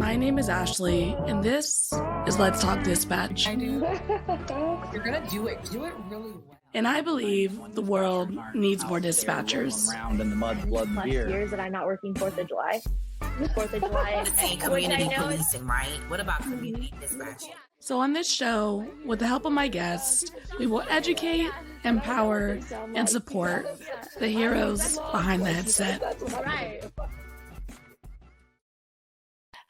My name is Ashley, and this is Let's Talk Dispatch. I do. You're gonna do it. Do it really well. And I believe the world needs more dispatchers. Around in the mud, blood, and beer. Years that I'm not working 4th of July. 4th of July. Saying community policing, right? What about community dispatching? So on this show, with the help of my guests, we will educate, empower, and support the heroes behind the headset. Right.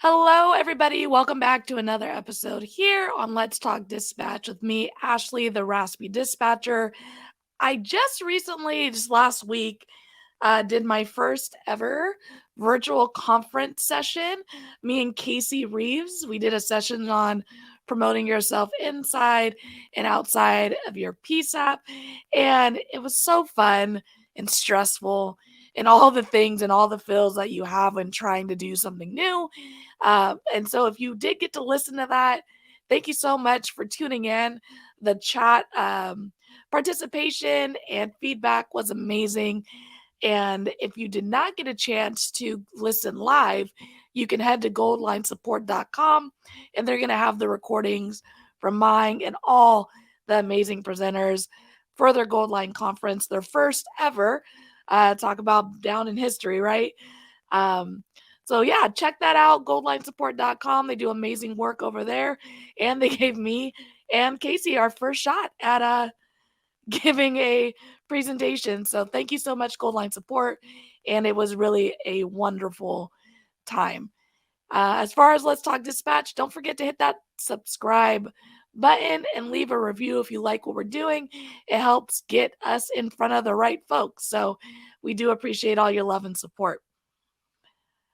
Hello, everybody. Welcome back to another episode here on Let's Talk Dispatch with me, Ashley, the Raspy Dispatcher. I just recently, just last week, did my first ever virtual conference session. Me and Casey Reeves, we did a session on promoting yourself inside and outside of your PSAP. And it was so fun and stressful and all the things and all the feels that you have when trying to do something new. And so if you did get to listen to that, thank you so much for tuning in. The chat participation and feedback was amazing. And if you did not get a chance to listen live, you can head to goldlinesupport.com and they're going to have the recordings from mine and all the amazing presenters for their Gold Line conference, their first ever. Talk about down in history, right? So yeah, check that out, goldlinesupport.com. They do amazing work over there. And they gave me and Casey our first shot at giving a presentation. So thank you so much, Gold Line Support. And it was really a wonderful time. As far as Let's Talk Dispatch, don't forget to hit that subscribe button and leave a review if you like what we're doing. It helps get us in front of the right folks. So we do appreciate all your love and support.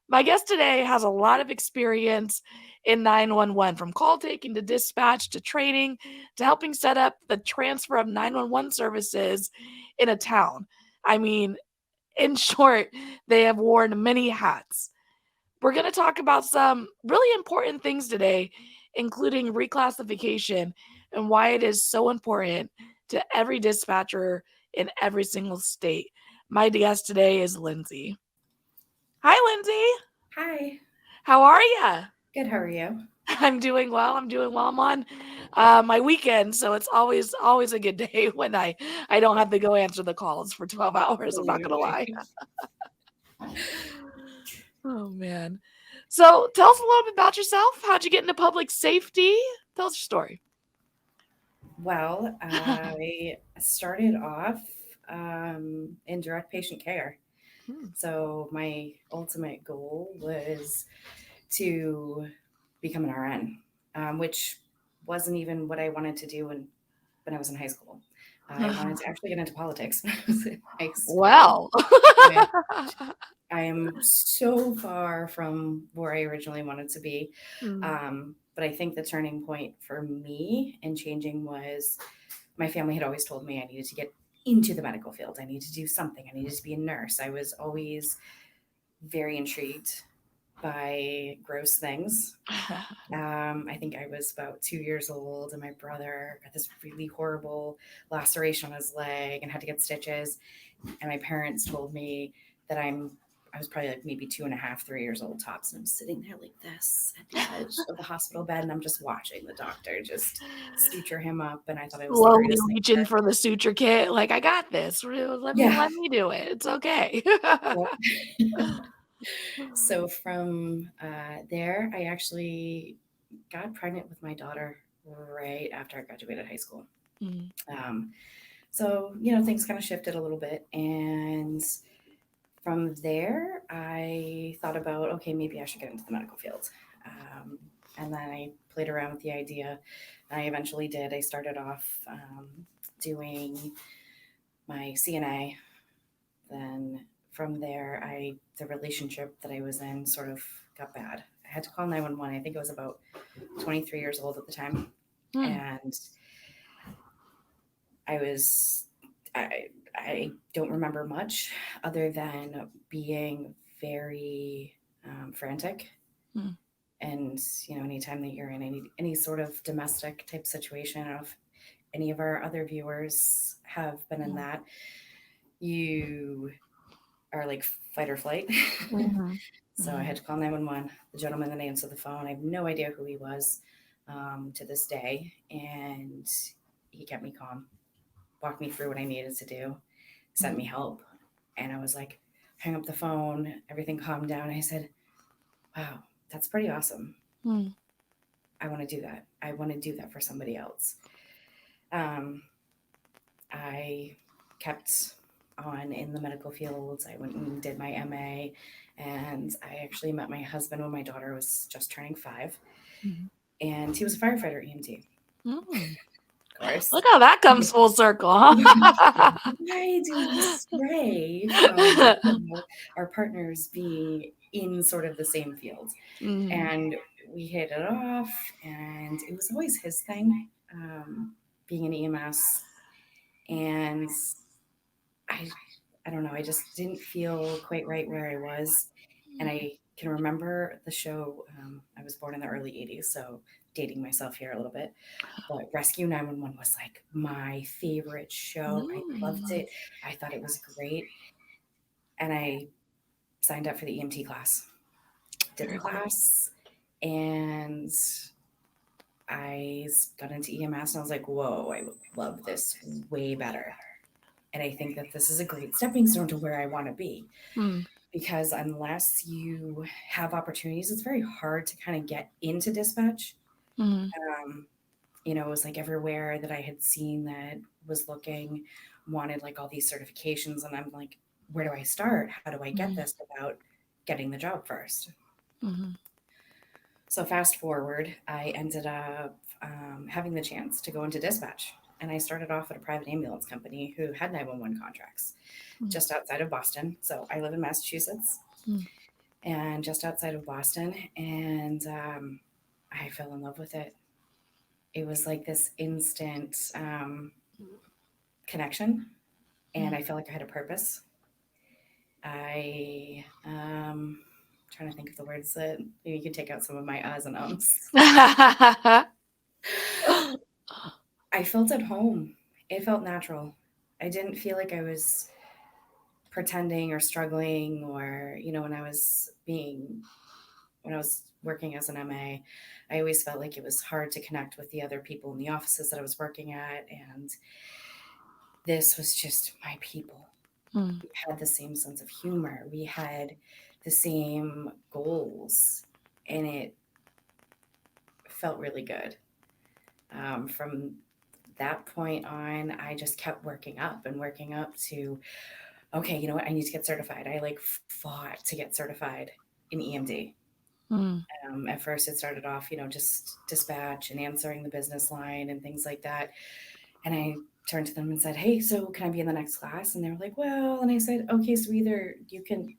My guest today has a lot of experience in 911, from call taking to dispatch to training to helping set up the transfer of 911 services in a town. I mean, in short, they have worn many hats. We're going to talk about some really important things today, including reclassification and why it is so important to every dispatcher in every single state. My guest today is Lindsay. Hi, Lindsay. Hi. How are you? Good. How are you? I'm doing well. I'm on my weekend, so it's always a good day when I don't have to go answer the calls for 12 hours. I'm not going to lie. Oh, man. So tell us a little bit about yourself. How'd you get into public safety? Tell us your story. Well, I started off in direct patient care. So my ultimate goal was to become an RN, which wasn't even what I wanted to do when I was in high school. I wanted to actually get into politics when I was in high school. Wow. I am so far from where I originally wanted to be. But I think the turning point for me in changing was my family had always told me I needed to get into the medical field. I needed to do something. I needed to be a nurse. I was always very intrigued by gross things. I think I was about 2 years old and my brother got this really horrible laceration on his leg and had to get stitches. And my parents told me that I was probably like maybe 2.5, 3 years old tops. And I'm sitting there like this at the edge of the hospital bed. And I'm just watching the doctor just suture him up. And I thought it was slowly reaching for the suture kit. Like, I got this. Let me do it. It's okay. So from there, I actually got pregnant with my daughter right after I graduated high school. So, things kind of shifted a little bit. And from there, I thought about, okay, maybe I should get into the medical field. And then I played around with the idea. I eventually did. I started off doing my CNA. Then from there, the relationship that I was in sort of got bad. I had to call 911. I think I was about 23 years old at the time. And I don't remember much other than being very frantic. And, anytime that you're in any sort of domestic type situation, I don't know if any of our other viewers have been in that, you are like fight or flight. So I had to call 911. The gentleman that answered the phone, I have no idea who he was to this day. And he kept me calm, walked me through what I needed to do, sent me help. And I was like, hang up the phone, everything calmed down. I said, wow, that's pretty awesome. I want to do that. I want to do that for somebody else. I kept on in the medical fields. I went and did my MA, and I actually met my husband when my daughter was just turning 5, and he was a firefighter EMT. Of course. Look how that comes full circle, huh? Why do we stray from our partners being in sort of the same field? And we hit it off, and it was always his thing, being in EMS. And I don't know, I just didn't feel quite right where I was. And I can remember the show, I was born in the early 80s, so dating myself here a little bit, but Rescue 911 was like my favorite show. I loved it. I thought it was great. And I signed up for the EMT class, did the class, and I got into EMS, and I was like, whoa, I love this way better. And I think that this is a great stepping stone to where I want to be. Because unless you have opportunities, it's very hard to kind of get into dispatch. You know, it was like everywhere that I had seen that was looking, wanted like all these certifications. And I'm like, where do I start? How do I get this without getting the job first? So fast forward, I ended up having the chance to go into dispatch. And I started off at a private ambulance company who had 911 contracts just outside of Boston. So I live in Massachusetts and just outside of Boston. And I fell in love with it. It was like this instant connection. And I felt like I had a purpose. I'm trying to think of the words that maybe you could take out some of my ahs and ums. I felt at home. It felt natural. I didn't feel like I was pretending or struggling, or, you know, when I was working as an MA, I always felt like it was hard to connect with the other people in the offices that I was working at. And this was just my people. We had the same sense of humor. We had the same goals, and it felt really good. From that point on, I just kept working up to, okay, you know what? I need to get certified. I like fought to get certified in EMD. At first it started off, you know, just dispatch and answering the business line and things like that. And I turned to them and said, hey, so can I be in the next class? And they were like, well, and I said, okay, so either you can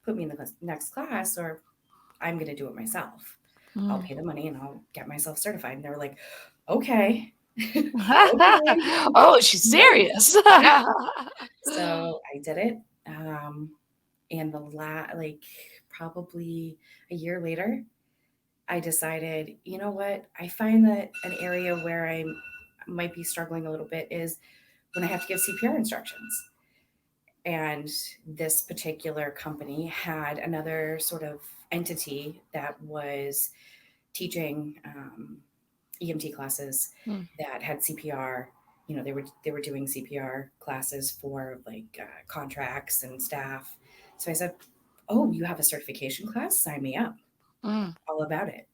put me in the next class or I'm going to do it myself. I'll pay the money and I'll get myself certified. And they were like, okay. Okay. Oh, she's serious. So I did it. And probably a year later, I decided, you know what? I find that an area where I might be struggling a little bit is when I have to give CPR instructions. And this particular company had another sort of entity that was teaching EMT classes that had CPR. You know, they were doing CPR classes for like contracts and staff. So I said, oh, you have a certification class? Sign me up. All about it.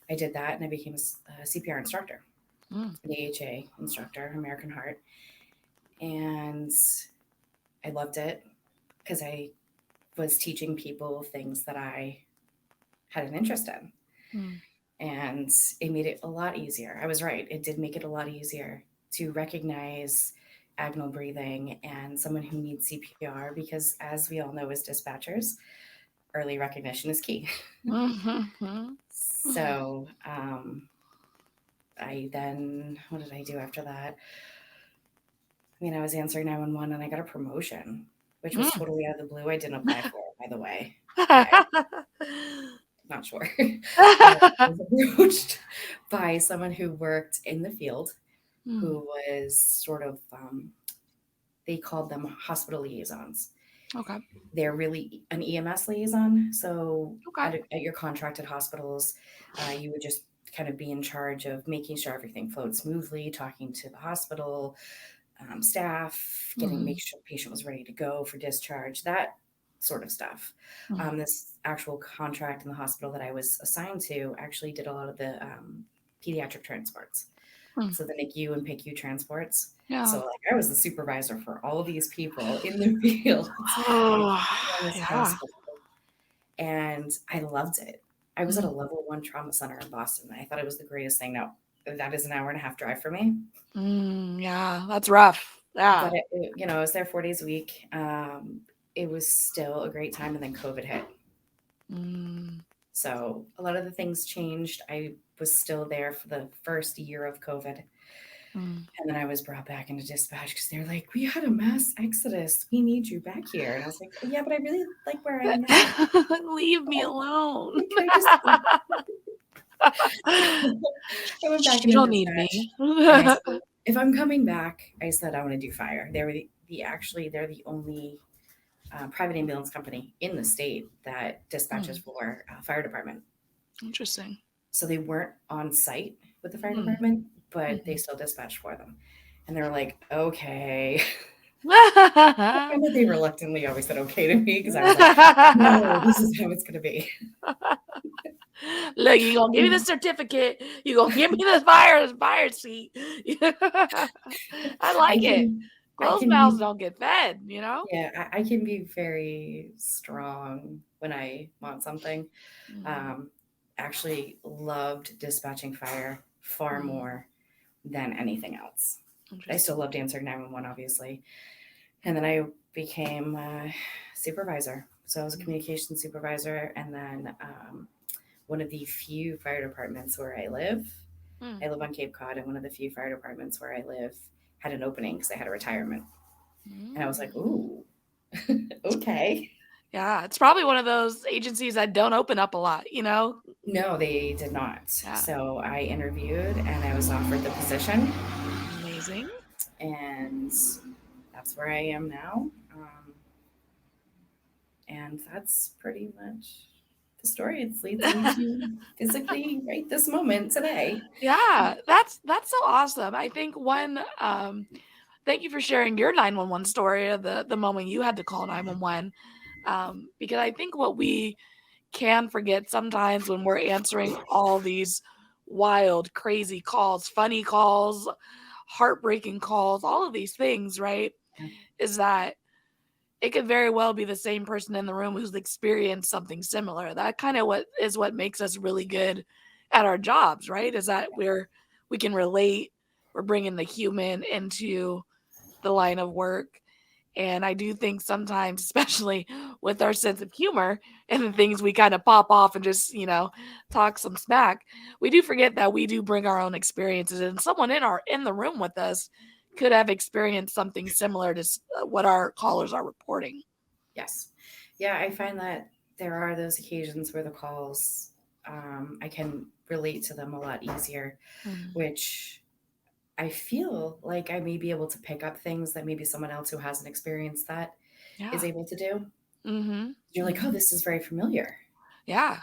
I did that, and I became a CPR instructor, an AHA instructor, American Heart. And I loved it because I was teaching people things that I had an interest in. And it made it a lot easier. I was right. It did make it a lot easier to recognize agonal breathing and someone who needs CPR, because as we all know as dispatchers, early recognition is key. So what did I do after that? I mean, I was answering 911 and I got a promotion, which was totally out of the blue. I didn't apply for it, by the way. Not sure. I was approached by someone who worked in the field, who was sort of, they called them hospital liaisons. Okay. They're really an EMS liaison. So Okay. at your contracted hospitals, you would just kind of be in charge of making sure everything flowed smoothly, talking to the hospital staff, make sure the patient was ready to go for discharge, that sort of stuff. This actual contract in the hospital that I was assigned to actually did a lot of the pediatric transports. So the NICU and PICU transports. Yeah. So like I was the supervisor for all these people in the field Oh, in this hospital. And I loved it. I was at a level 1 trauma center in Boston. I thought it was the greatest thing. Now, that is an hour and a half drive for me. Yeah, that's rough. Yeah. But I was there 4 days a week. It was still a great time, and then COVID hit. So a lot of the things changed. I was still there for the first year of COVID. And then I was brought back into dispatch because they're like, we had a mass exodus. We need you back here. And I was like, yeah, but I really like where I am now. Leave me alone. Can I just I went back You into don't need dispatch. me. And I said, if I'm coming back, I said I want to do fire. They're the only private ambulance company in the state that dispatches for fire department. Interesting. So they weren't on site with the fire department, but they still dispatched for them. And they were like, okay. And they reluctantly always said okay to me because I was like, no, this is how it's going to be. Look, you're going to give me the certificate. You're going to give me the fire seat. I like it. Closed mouths don't get fed, Yeah, I can be very strong when I want something. Actually loved dispatching fire far more than anything else. I still loved answering 911, obviously. And then I became a supervisor. So I was a communications supervisor. And then one of the few fire departments where I live on Cape Cod, and one of the few fire departments where I live had an opening because they had a retirement. And I was like, ooh, okay. Yeah, it's probably one of those agencies that don't open up a lot, No, they did not. Yeah. So I interviewed and I was offered the position. Amazing. And that's where I am now. And that's pretty much the story. It leads me to physically right this moment today. Yeah, that's so awesome. I think thank you for sharing your 911 story of the moment you had to call 911. Because I think what we can forget sometimes when we're answering all these wild, crazy calls, funny calls, heartbreaking calls, all of these things, right? Is that it could very well be the same person in the room who's experienced something similar. That kind of what makes us really good at our jobs, right? Is that we can relate, we're bringing the human into the line of work. And I do think sometimes, especially with our sense of humor and the things we kind of pop off and just, talk some smack, we do forget that we do bring our own experiences, and someone in the room with us could have experienced something similar to what our callers are reporting. Yes. Yeah, I find that there are those occasions where the calls, I can relate to them a lot easier, which I feel like I may be able to pick up things that maybe someone else who hasn't experienced that is able to do. You're like, oh, this is very familiar. Yeah.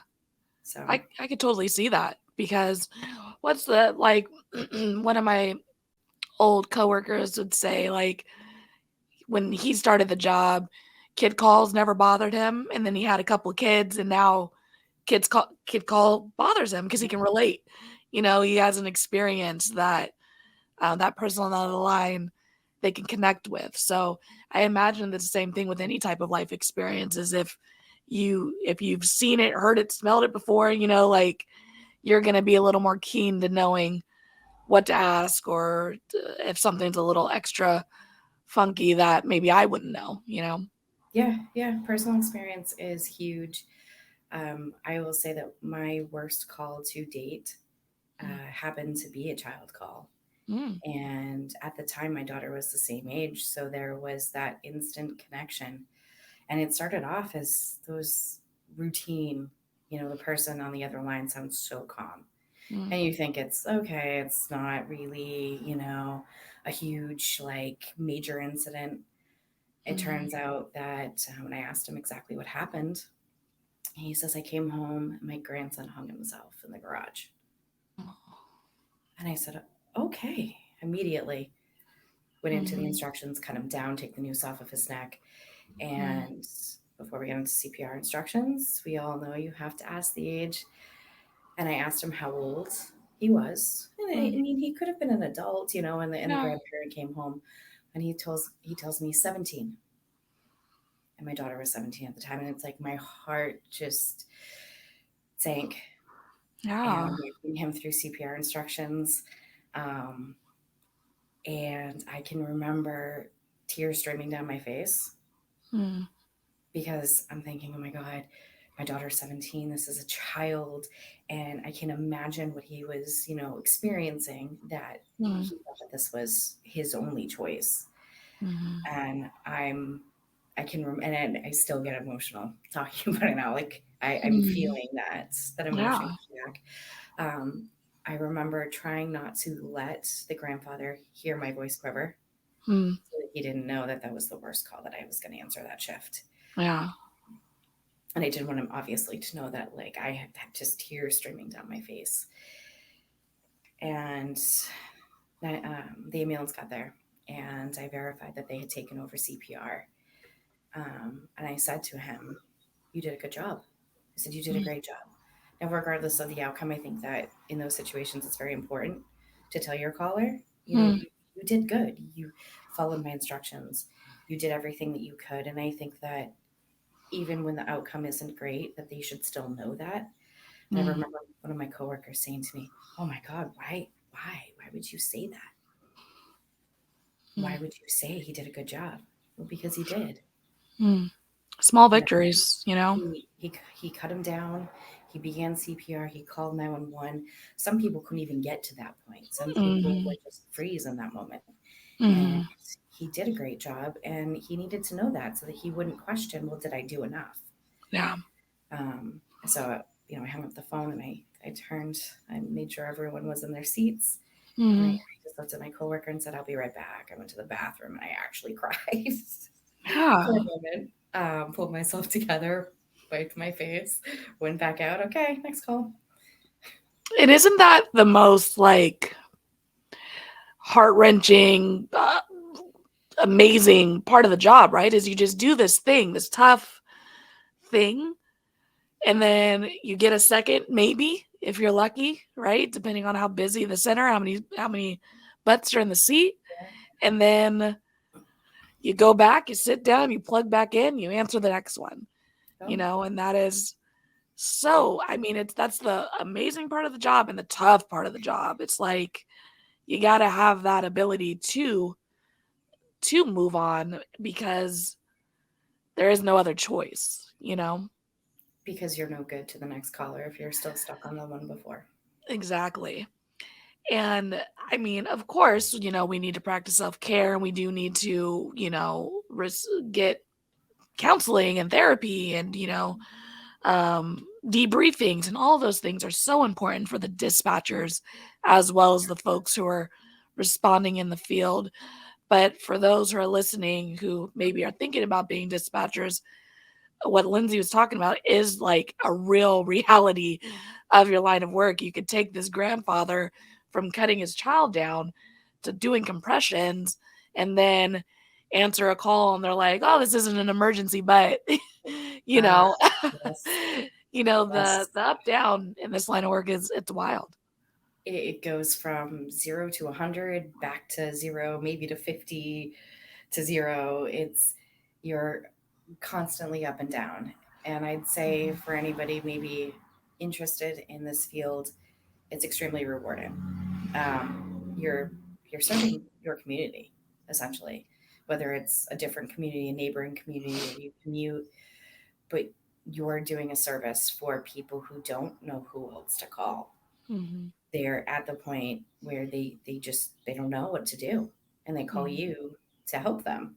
So I could totally see that, because one of my old coworkers would say, like, when he started the job, kid calls never bothered him. And then he had a couple of kids, and now kid call bothers him because he can relate. He has an experience that that person on the other line, they can connect with. So I imagine the same thing with any type of life experiences. If you've seen it, heard it, smelled it before, you're going to be a little more keen to knowing what to ask, or if something's a little extra funky that maybe I wouldn't know, Yeah. Personal experience is huge. I will say that my worst call to date happened to be a child call. And at the time, my daughter was the same age. So there was that instant connection. And it started off as those routine, the person on the other line sounds so calm. And you think it's okay. It's not really, a huge, major incident. It turns out that when I asked him exactly what happened, he says, I came home and my grandson hung himself in the garage. And I said, okay. Immediately went into the instructions, cut him down, take the noose off of his neck. And before we get into CPR instructions, we all know you have to ask the age. And I asked him how old he was. And I mean, he could have been an adult, and the grandparent came home and he tells me 17. And my daughter was 17 at the time. And it's like my heart just sank. Yeah. And I'm walking him through CPR instructions. And I can remember tears streaming down my face because I'm thinking, oh my God, my daughter's 17. This is a child. And I can imagine what he was, experiencing, that he thought that this was his only choice. And and I still get emotional talking about it now. Like I'm feeling that emotion back. I remember trying not to let the grandfather hear my voice quiver. So that he didn't know that was the worst call, that I was going to answer that shift. Yeah. And I didn't want him, obviously, to know that, like, I had just tears streaming down my face. And the ambulance got there, and I verified that they had taken over CPR. And I said to him, you did a good job. I said, you did a great job. Now, regardless of the outcome, I think that in those situations, it's very important to tell your caller, you did good. You followed my instructions. You did everything that you could. And I think that even when the outcome isn't great, that they should still know that. And I remember one of my coworkers saying to me, oh my God, why would you say that? Why would you say he did a good job? Well, because he did. Small victories, He cut him down. He began CPR. He called 911. Some people couldn't even get to that point. Some people would just freeze in that moment. And he did a great job, and he needed to know that so that he wouldn't question, well, did I do enough? Yeah. So, I hung up the phone and I made sure everyone was in their seats. And I just looked at my coworker and said, I'll be right back. I went to the bathroom and I actually cried for a moment. Pulled myself together, wiped my face, went back out. Okay, next call. And isn't that the most heart-wrenching, amazing part of the job, right? Is you just do this thing, this tough thing, and then you get a second, maybe, if you're lucky, right? Depending on how busy the center, how many butts are in the seat. And then you go back, you sit down, you plug back in, you answer the next one. And that is that's the amazing part of the job and the tough part of the job. It's like you got to have that ability to move on, because there is no other choice, Because you're no good to the next caller if you're still stuck on the one before. Exactly. And I mean, of course, we need to practice self-care, and we do need to, get counseling and therapy and, debriefings, and all those things are so important for the dispatchers as well as the folks who are responding in the field. But for those who are listening who maybe are thinking about being dispatchers, what Lindsay was talking about is like a real reality of your line of work. You could take this grandfather from cutting his child down to doing compressions, and then answer a call and they're like, oh, this isn't an emergency, but Yes. the up down in this line of work it's wild. It goes from 0 to 100, back to 0, maybe to 50 to 0. You're constantly up and down. And I'd say for anybody maybe interested in this field, it's extremely rewarding. You're serving your community, essentially, whether it's a different community, a neighboring community, or you commute, but you're doing a service for people who don't know who else to call. They're at the point where they don't know what to do, and they call you to help them.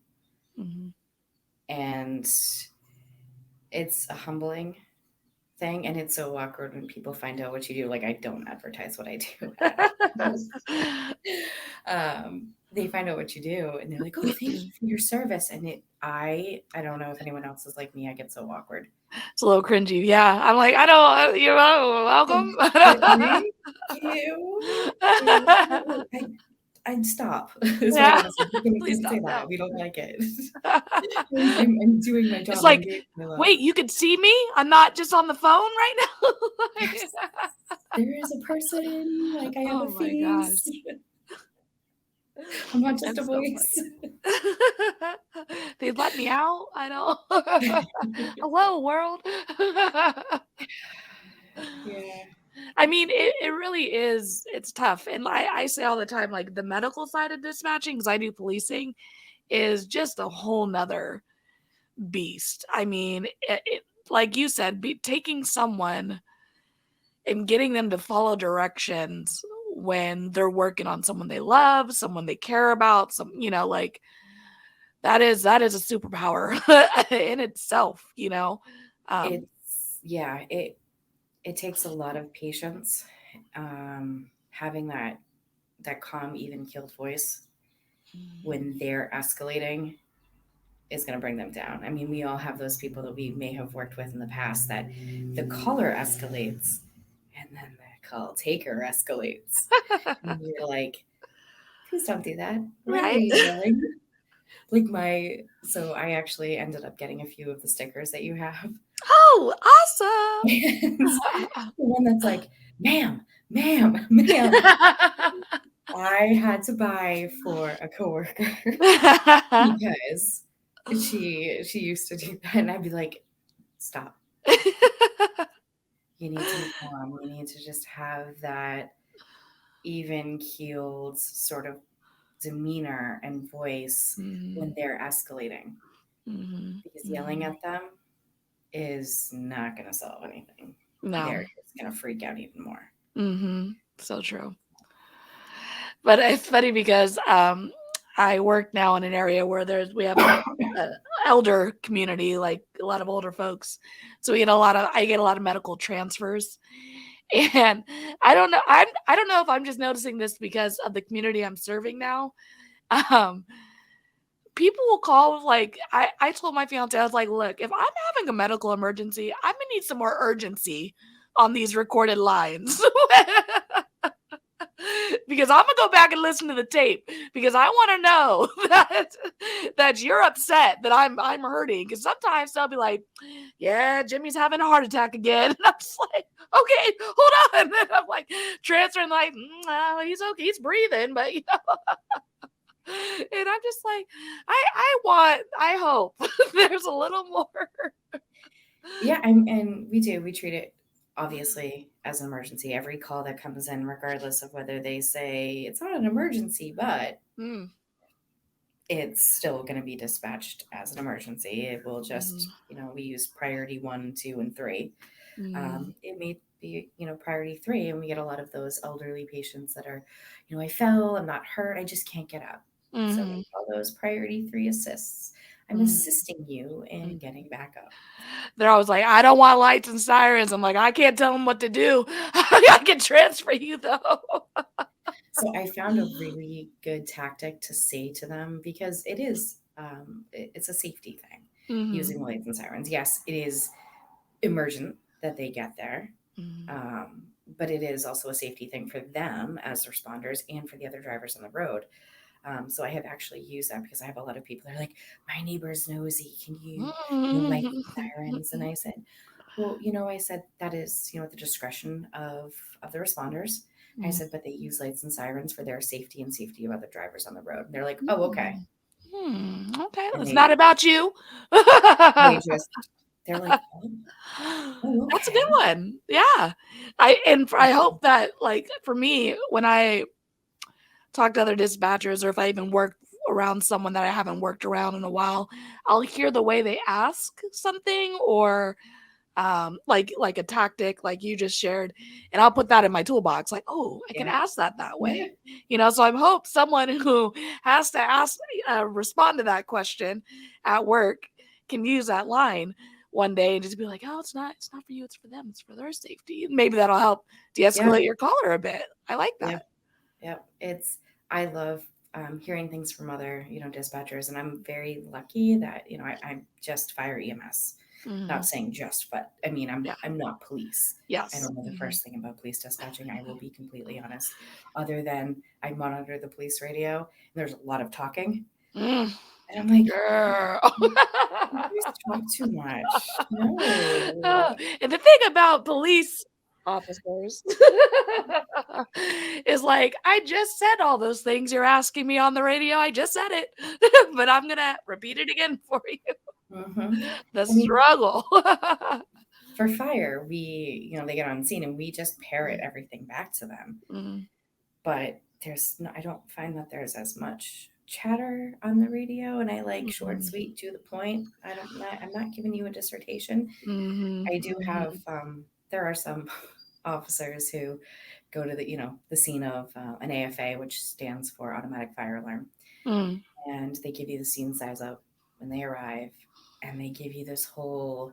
And it's a humbling thing, and it's so awkward when people find out what you do. Like, I don't advertise what I do. they find out what you do and they're like, oh, thank you for your service. And I don't know if anyone else is like me. I get so awkward. It's a little cringy. Yeah. I'm like, I don't, you're welcome. Thank you. I'd stop. Is what I want to say. Please Don't say stop that. now. We don't like it. I'm doing my job. It's like, wait, you could see me? I'm not just on the phone right now? Yes. There is a person. Like, I have a face. Gosh. I'm not just a voice. They let me out. I know. Hello, world. Yeah. I mean, it really is. It's tough. And I say all the time, like the medical side of dispatching, because I do policing, is just a whole nother beast. I mean, like you said, taking someone and getting them to follow directions when they're working on someone they love, someone they care about, like that is a superpower in itself, It takes a lot of patience. Having that calm, even keeled voice when they're escalating is going to bring them down. I mean, we all have those people that we may have worked with in the past that the caller escalates and then the call taker escalates. And you're like, please don't do that. Why are you yelling? Like so I actually ended up getting a few of the stickers that you have. Oh, awesome. The one that's like, ma'am. I had to buy for a coworker because she used to do that, and I'd be like, stop. You need to be calm. You need to just have that even keeled sort of demeanor and voice when they're escalating. Because yelling at them is not going to solve anything. No. They're just going to freak out even more. So true. But it's funny because I work now in an area where we have an elder community, like a lot of older folks. So I get a lot of medical transfers. And I don't know. I don't know if I'm just noticing this because of the community I'm serving now. People will call like I told my fiance, I was like, look, if I'm having a medical emergency, I'm gonna need some more urgency on these recorded lines. Because I'm gonna go back and listen to the tape because I want to know that you're upset that I'm hurting. Because sometimes they'll be like, "Yeah, Jimmy's having a heart attack again," and I'm just like, "Okay, hold on." And I'm like transferring, like, "He's okay, he's breathing," but and I'm just like, I hope there's a little more. Yeah, and we treat it obviously as an emergency. Every call that comes in, regardless of whether they say it's not an emergency, but it's still going to be dispatched as an emergency. It will just, we use priority 1, 2, and 3. It may be, priority 3, and we get a lot of those elderly patients that are, I fell, I'm not hurt, I just can't get up. So we call those priority 3 assists. I'm assisting you in getting back up. They're always like, I don't want lights and sirens. I'm like, I can't tell them what to do. I can transfer you though. So I found a really good tactic to say to them, because it is, it's a safety thing, using lights and sirens. Yes, it is emergent that they get there. But it is also a safety thing for them as responders and for the other drivers on the road. So I have actually used that because I have a lot of people that are like, my neighbor's nosy. Can you, light the sirens? And I said, well, I said, that is, at the discretion of the responders. I said, but they use lights and sirens for their safety and safety of other drivers on the road. And they're like, oh, okay. Okay. It's not about you. They're like, oh, okay. That's a good one. Yeah. I hope that, like, for me, when I talk to other dispatchers, or if I even work around someone that I haven't worked around in a while, I'll hear the way they ask something, or like a tactic like you just shared, and I'll put that in my toolbox, like, oh, I can ask that way. So I hope someone who has to respond to that question at work can use that line one day and just be like, oh, it's not for you, it's for them, it's for their safety. Maybe that'll help de-escalate your caller a bit. I like that. Yeah. I love hearing things from other, dispatchers, and I'm very lucky that, I'm just fire EMS. Not saying just, but I mean, I'm not police. Yes. I don't know the first thing about police dispatching. I will be completely honest, other than I monitor the police radio and there's a lot of talking. And I'm like, girl, you guys talk too much. No. And the thing about police officers is like, I just said all those things you're asking me on the radio. I just said it, but I'm gonna repeat it again for you. The struggle. For fire, we, they get on scene and we just parrot everything back to them. But I don't find that there's as much chatter on the radio, and I like short, sweet, to the point. I'm not giving you a dissertation. I do have, there are some officers who go to the scene of an AFA, which stands for automatic fire alarm. And they give you the scene size up when they arrive, and they give you this whole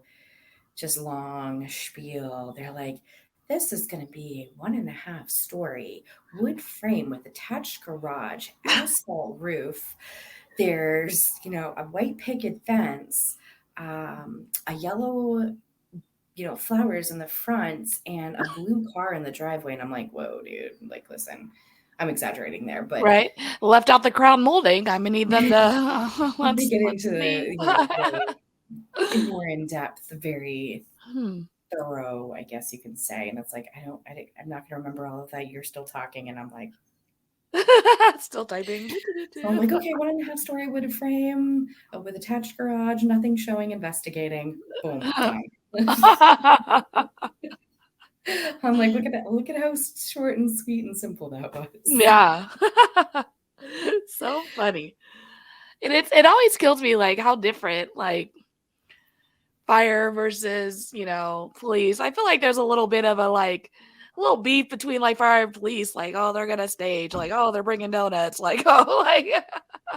just long spiel. They're like, this is going to be a 1.5 story wood frame with attached garage, asphalt roof. There's, a white picket fence, a yellow, flowers in the front, and a blue car in the driveway. And I'm like, whoa, dude, like, listen, I'm exaggerating there, but right, left out the crown molding. I'm gonna need them to let's get into the more in depth, very thorough, I guess you can say. And it's like, I'm not gonna remember all of that. You're still talking, and I'm like, still typing. So I'm like, okay, 1.5 story wood frame with attached garage, nothing showing, investigating. Boom, done. I'm like, look at how short and sweet and simple that was. Yeah. So funny. And it always kills me, like, how different, like, fire versus, police. I feel like there's a little bit of a little beef between like fire and police, like, oh, they're gonna stage, like, oh, they're bringing donuts, like, oh, like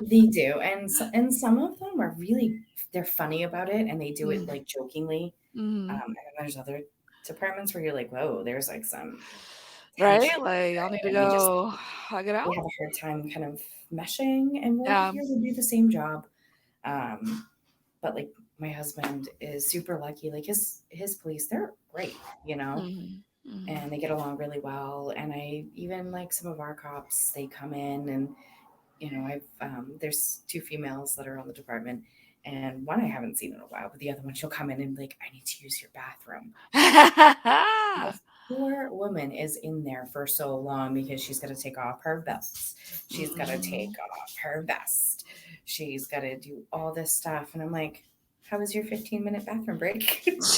they do. And some of them are really, they're funny about it, and they do it like jokingly. And there's other departments where you're like, whoa, there's like some right, like, I'll need to go hug it out. We have a hard time kind of meshing, and we're here to do the same job. But like, my husband is super lucky. Like his police, they're great, and they get along really well. And I even like some of our cops, they come in, and there's 2 females that are on the department, and one I haven't seen in a while, but the other one, she'll come in and be like, I need to use your bathroom. The poor woman is in there for so long because she's got to take off her belts. She's got to take off her vest. She's got to do all this stuff. And I'm like, how was your 15-minute bathroom break? She's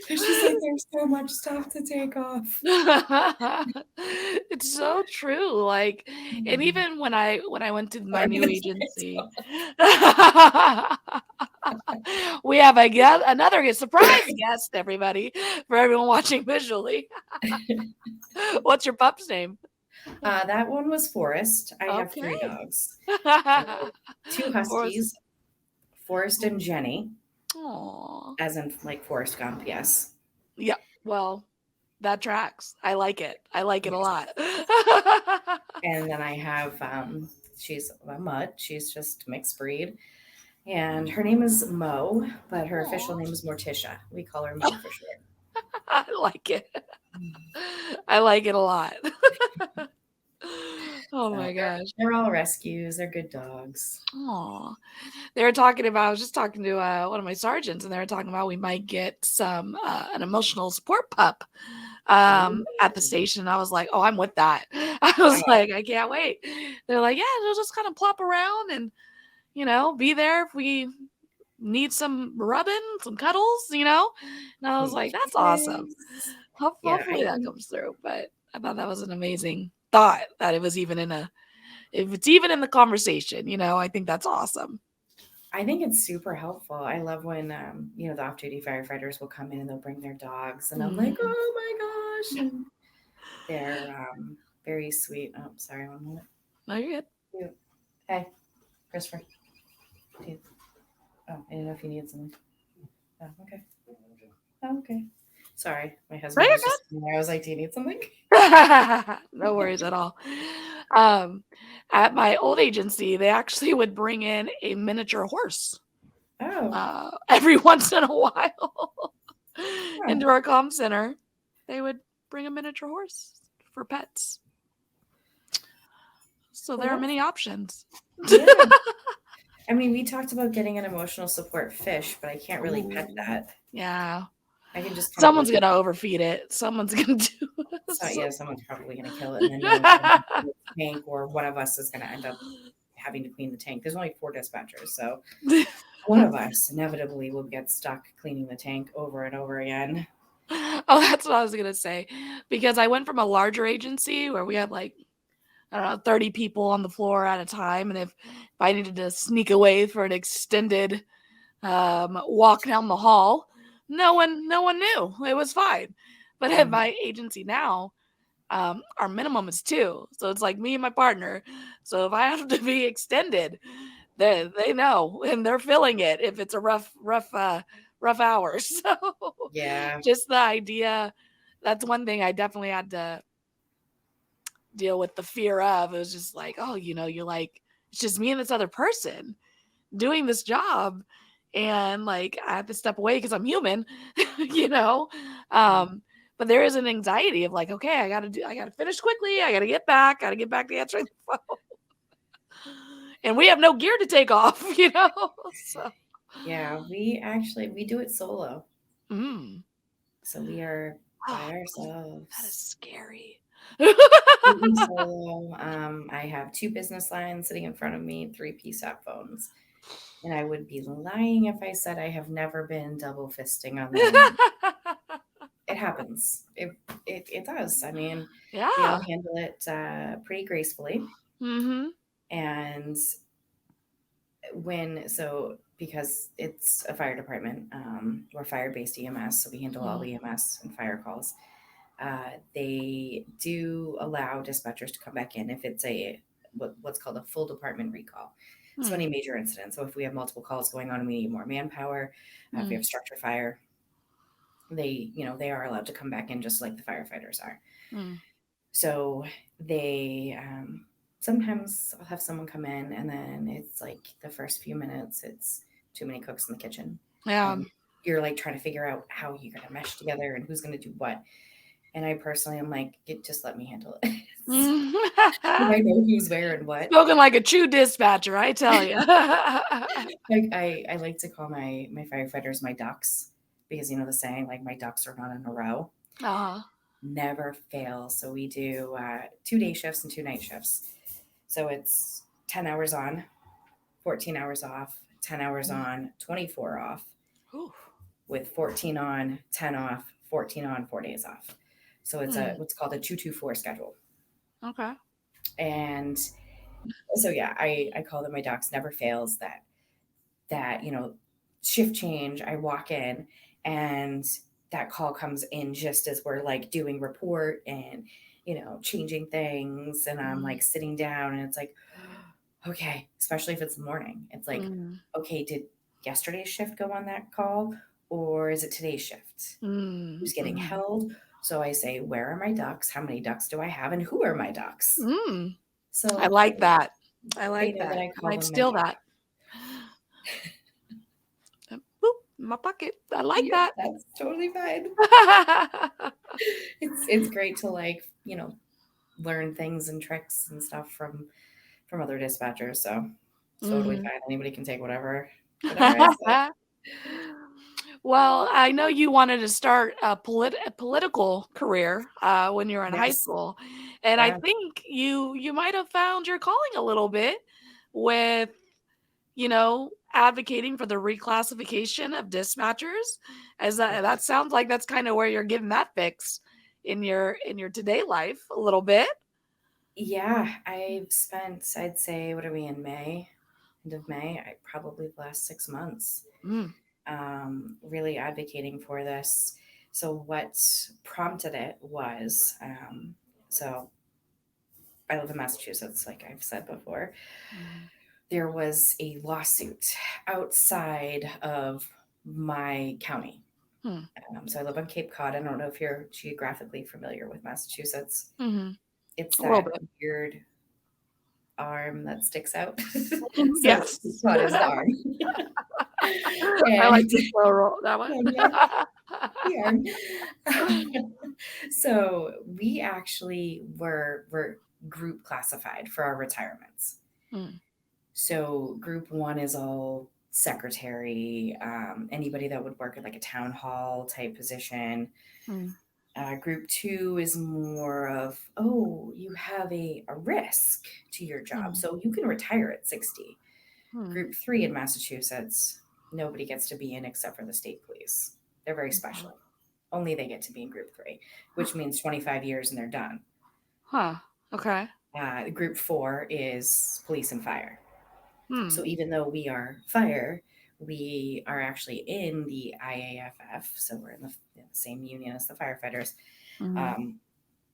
like, there's so much stuff to take off. It's so true. Like, and even when I went to my new agency, we have another surprise guest, everybody, for everyone watching visually. What's your pup's name? That one was Forrest. I have 3 dogs. 2 huskies. Forrest and Jenny. Aww. As in like Forrest Gump, yes. Yeah, well, that tracks. I like it. I like it a lot. And then I have, she's a mutt. She's just mixed breed. And her name is Mo, but her official name is Morticia. We call her Mo for short. I like it. I like it a lot. Oh my gosh. They're all rescues. They're good dogs. Aw. They were talking about, I was just talking to one of my sergeants, and they were talking about we might get some an emotional support pup at the station. I was like, oh, I'm with that. I was like, I can't wait. They're like, yeah, they'll just kind of plop around and, be there if we need some rubbing, some cuddles, And I was like, that's awesome. Hopefully that comes through. But I thought that was an amazing thought that it was even if it's even in the conversation, I think that's awesome. I think it's super helpful. I love when, the off-duty firefighters will come in and they'll bring their dogs, and I'm like, oh my gosh. And they're very sweet. Oh, sorry, 1 minute. No, you're good. Hey, Christopher. Oh, I didn't know if you needed something. Oh, okay. Oh, okay. Sorry, my husband was just in there. I was like, do you need something? No worries at all. At my old agency, they actually would bring in a miniature horse every once in a while into our comm center. They would bring a miniature horse for pets. So there are many options. Yeah. I mean, we talked about getting an emotional support fish, but I can't really pet that. Yeah. I can just someone's gonna overfeed it. Someone's gonna do yeah, someone's probably gonna kill it, and then the tank, or one of us is gonna end up having to clean the tank. There's only 4 dispatchers, so one of us inevitably will get stuck cleaning the tank over and over again. Oh, that's what I was gonna say. Because I went from a larger agency where we had like, I don't know, 30 people on the floor at a time, and if I needed to sneak away for an extended walk down the hall, no one knew. It was fine. But at my agency now, our minimum is 2. So it's like me and my partner. So if I have to be extended, they know, and they're feeling it if it's a rough hour. So Yeah. just the idea, that's one thing I definitely had to deal with the fear of. It was just like, oh, you're like, it's just me and this other person doing this job, and like I have to step away because I'm human, but there is an anxiety of like, okay, I gotta finish quickly, I gotta get back to answering the phone. And we have no gear to take off, so yeah, we do it solo. So we are by ourselves. That is scary. Solo. I have 2 business lines sitting in front of me, 3 PSAP phones. And I would be lying if I said I have never been double fisting on them. It happens. It does. I mean, we all handle it pretty gracefully. And because it's a fire department, we're fire-based EMS, so we handle all EMS and fire calls. They do allow dispatchers to come back in if it's what's called a full department recall. So any major incident. So if we have multiple calls going on and we need more manpower, if we have structure fire, they are allowed to come back in just like the firefighters are. So they sometimes I'll have someone come in, and then it's like the first few minutes, it's too many cooks in the kitchen. And you're like trying to figure out how you're going to mesh together and who's going to do what. And I personally am like, just let me handle it. I know who's where and what. Spoken like a true dispatcher, I tell you. I like to call my firefighters my ducks, because the saying, like, my ducks are not in a row. Never fail. So we do 2 day shifts and 2 night shifts. So it's 10 hours on, 14 hours off, 10 hours on, 24 off, with 14 on, 10 off, 14 on, 4 days off. So it's what's called a 2-2-4 schedule. Okay. And so, yeah, I call them my ducks. Never fails. That shift change, I walk in and that call comes in just as we're like doing report and changing things, and I'm like sitting down, and it's like, okay, especially if it's the morning, it's like, okay, did yesterday's shift go on that call, or is it today's shift? Who's getting held? So I say, where are my ducks? How many ducks do I have, and who are my ducks? So I like that. I might steal that. Boop, in my pocket. I like that. That's totally fine. It's great to learn things and tricks and stuff from other dispatchers. So totally fine. Anybody can take whatever I say. Well, I know you wanted to start a political career when you were in high school, and I think you might have found your calling a little bit with, advocating for the reclassification of dispatchers. As that sounds like that's kind of where you're getting that fix in your today life a little bit. Yeah, I've spent, I'd say, what are we in May? End of May? Probably the last 6 months. Really advocating for this. So what prompted it was, so I live in Massachusetts, like I've said before. There was a lawsuit outside of my county. So I live on Cape Cod. I don't know if you're geographically familiar with Massachusetts. It's that weird arm that sticks out. Yes. The squad is the arm. I like to slow roll that one. So we actually were group classified for our retirements. So group 1 is all secretary, anybody that would work at like a town hall type position. Group 2 is more of, you have a risk to your job, so you can retire at 60. Group 3 in Massachusetts, nobody gets to be in except for the state police. They're very special. Only they get to be in group 3, which means 25 years and they're done. Okay. Group 4 is police and fire. So even though we are fire, we are actually in the IAFF. So we're in the same union as the firefighters.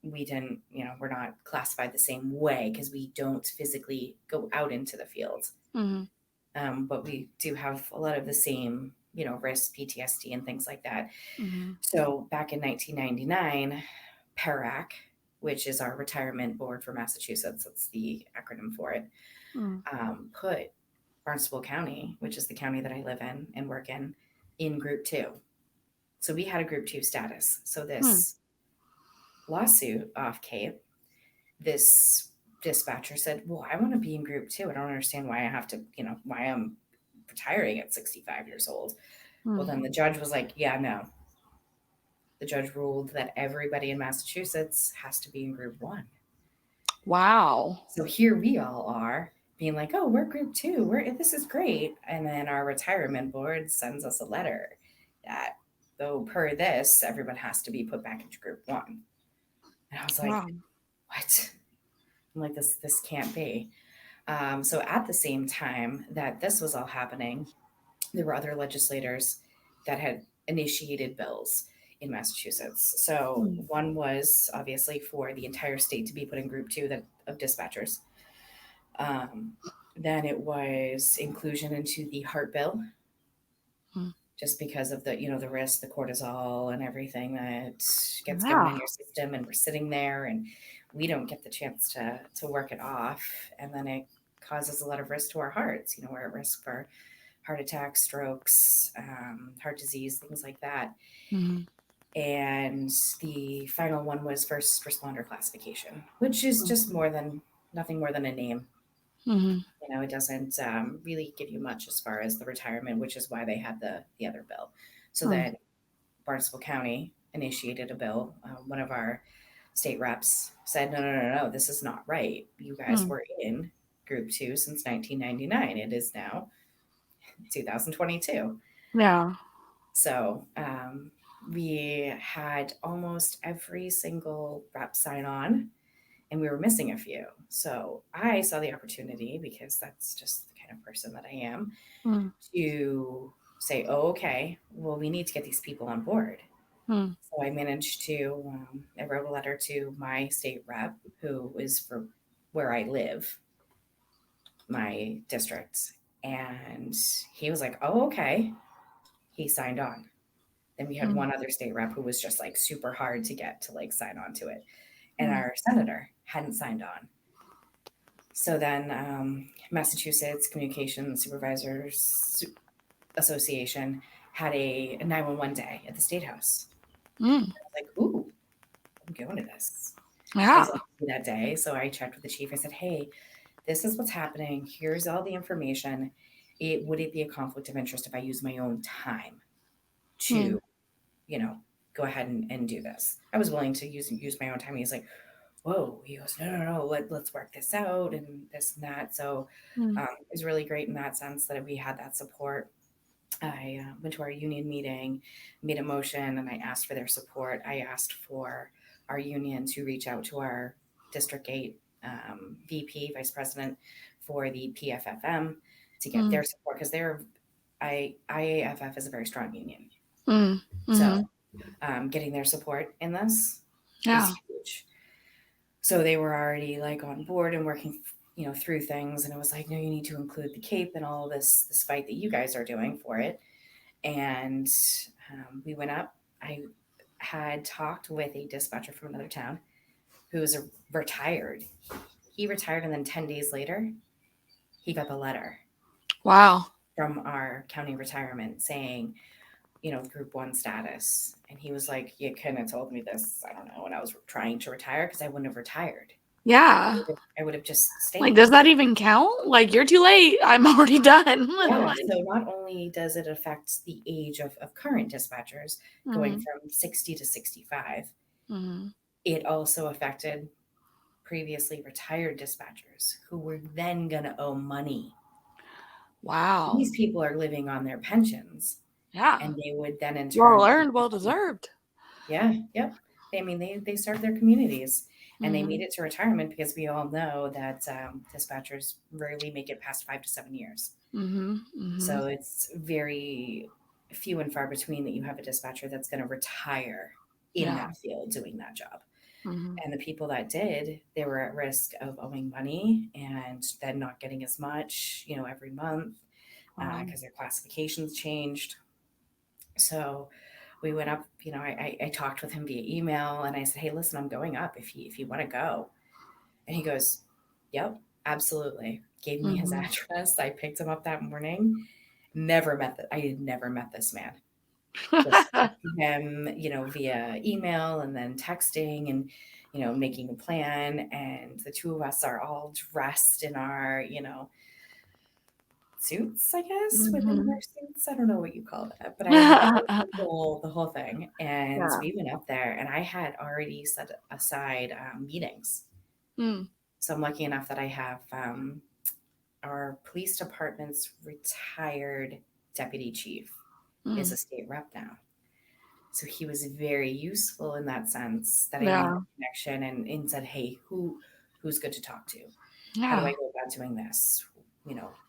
We didn't, we're not classified the same way because we don't physically go out into the field. But we do have a lot of the same, risks, PTSD and things like that. So back in 1999, PERAC, which is our retirement board for Massachusetts, that's the acronym for it, put Barnstable County, which is the county that I live in and work in group 2. So we had a group 2 status. So this lawsuit off Cape, this dispatcher said, well, I want to be in group 2. I don't understand why I have to, why I'm retiring at 65 years old. Well, then the judge was like, yeah, no. The judge ruled that everybody in Massachusetts has to be in group 1. Wow. So here we all are being like, oh, we're group 2. This is great. And then our retirement board sends us a letter that, though per this, everyone has to be put back into group 1. And I was like, what? I'm like, this can't be. So at the same time that this was all happening, there were other legislators that had initiated bills in Massachusetts. So one was obviously for the entire state to be put in group 2 of dispatchers. Then it was inclusion into the heart bill, just because of the, the risk, the cortisol and everything that gets given in your system. And we're sitting there and we don't get the chance to work it off. And then it causes a lot of risk to our hearts. We're at risk for heart attacks, strokes, heart disease, things like that. And the final one was first responder classification, which is just nothing more than a name. It doesn't really give you much as far as the retirement, which is why they had the other bill. So then Barnstable County initiated a bill. One of our state reps said, no, this is not right. You guys were in group 2 since 1999. It is now 2022. Yeah. So we had almost every single rep sign on, and we were missing a few. So I saw the opportunity, because that's just the kind of person that I am, to say, okay, well, we need to get these people on board. So I managed to, I wrote a letter to my state rep, who is for where I live, my district. And he was like, oh, okay. He signed on. Then we had one other state rep who was just like super hard to get to like sign on to it. And our senator hadn't signed on. So then Massachusetts Communications Supervisors Association had a 911 day at the State House. I was like, ooh, I'm going to this. Yeah. That day. So I checked with the chief. I said, hey, this is what's happening. Here's all the information. Would it be a conflict of interest if I use my own time to, go ahead and do this? I was willing to use my own time. He's like, whoa. He goes, no, let's work this out and this and that. So it was really great in that sense that we had that support. I went to our union meeting, made a motion, and I asked for their support. I asked for our union to reach out to our District 8 VP, Vice President for the PFFM to get their support, because IAFF is a very strong union. So getting their support in this is huge. So they were already like on board and working through things, and it was like, no, you need to include the Cape and all this fight that you guys are doing for it. And we went up. I had talked with a dispatcher from another town who was retired. He retired, and then 10 days later, he got the letter. Wow. From our county retirement saying, group 1 status. And he was like, you couldn't have told me this, I don't know, when I was trying to retire, because I wouldn't have retired. Yeah. I would have just stayed. Like, does that even count? Like, you're too late. I'm already done. Yeah. So not only does it affect the age of current dispatchers going from 60 to 65, it also affected previously retired dispatchers who were then going to owe money. Wow. These people are living on their pensions. Yeah. And they would then in turn. Well earned, well deserved. Yeah. Yep. I mean, they served their communities, and they made it to retirement, because we all know that dispatchers rarely make it past 5 to 7 years. So it's very few and far between that you have a dispatcher that's going to retire in that field doing that job. And the people that did, they were at risk of owing money and then not getting as much, every month, because their classifications changed. So we went up, I talked with him via email, and I said, hey, listen, I'm going up if you want to go. And he goes, yep, absolutely. Gave me his address. I picked him up that morning. I had never met this man. Just him, via email and then texting and, making a plan. And the two of us are all dressed in our, suits, I guess, within our suits. I don't know what you call that, but I had the whole thing. And we went up there, and I had already set aside meetings. So I'm lucky enough that I have our police department's retired deputy chief is a state rep now. So he was very useful in that sense, that I made a connection and said, hey, who's good to talk to? How do I go about doing this?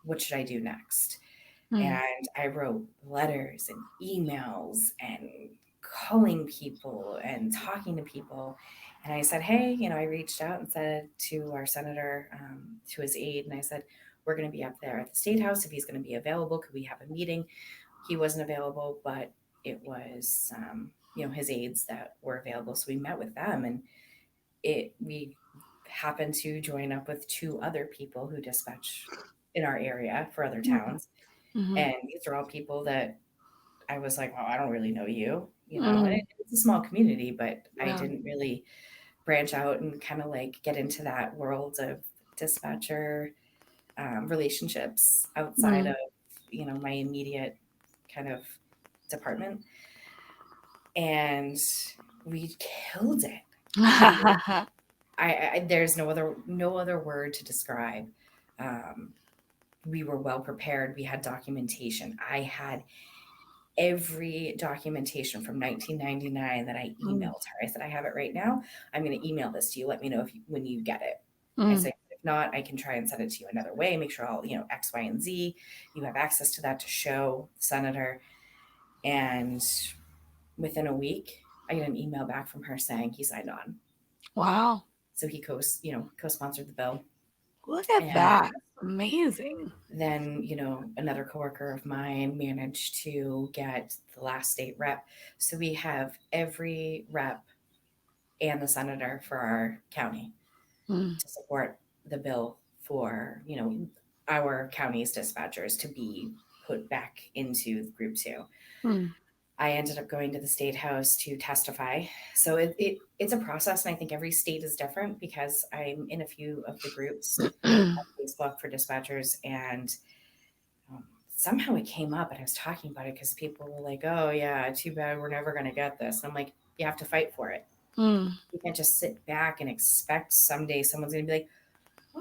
What should I do next? And I wrote letters and emails and calling people and talking to people. And I said, hey, I reached out and said to our senator, to his aide, and I said, we're going to be up there at the State House. If he's going to be available, could we have a meeting? He wasn't available, but it was, his aides that were available. So we met with them, and we happened to join up with 2 other people who dispatch in our area for other towns. And these are all people that I was like, well, I don't really know you, and it's a small community, but I didn't really branch out and kind of like get into that world of dispatcher relationships outside of, my immediate kind of department. And we killed it. There's no other word to describe. We were well prepared. We had documentation. I had every documentation from 1999 that I emailed her. I said, I have it right now. I'm going to email this to you. Let me know when you get it. I said, if not, I can try and send it to you another way. Make sure all, X, Y, and Z. You have access to that to show the senator. And within a week, I got an email back from her saying he signed on. Wow. So he co-sponsored the bill. Look at that. Amazing. Then, another coworker of mine managed to get the last state rep. So we have every rep and the senator for our county to support the bill for, our county's dispatchers to be put back into Group 2. I ended up going to the State House to testify. So it's a process, and I think every state is different, because I'm in a few of the groups on Facebook for dispatchers, and somehow it came up, and I was talking about it because people were like, oh yeah, too bad we're never going to get this. And I'm like, you have to fight for it. You can't just sit back and expect someday someone's going to be like,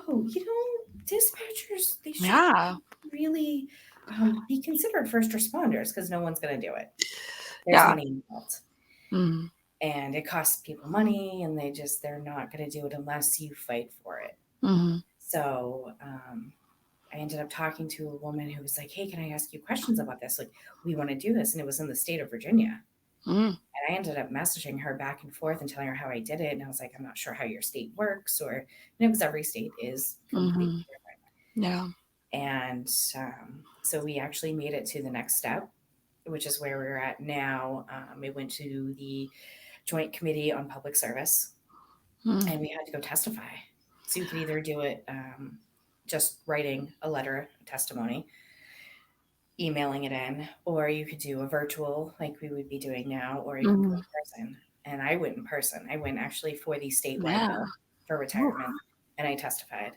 oh, dispatchers, they should really be considered first responders, because no one's going to do it. There's money involved. And it costs people money, and they're not going to do it unless you fight for it. So I ended up talking to a woman who was like, hey, can I ask you questions about this? Like, we want to do this. And it was in the state of Virginia. And I ended up messaging her back and forth and telling her how I did it. And I was like, I'm not sure how your state works, because every state is completely different. Yeah. And so we actually made it to the next step, which is where we're at now. We went to the Joint Committee on Public Service, and we had to go testify. So you could either do it just writing a letter, a testimony, emailing it in, or you could do a virtual like we would be doing now, or you can go in person. And I went in person. I went actually for the statewide bill for retirement, and I testified.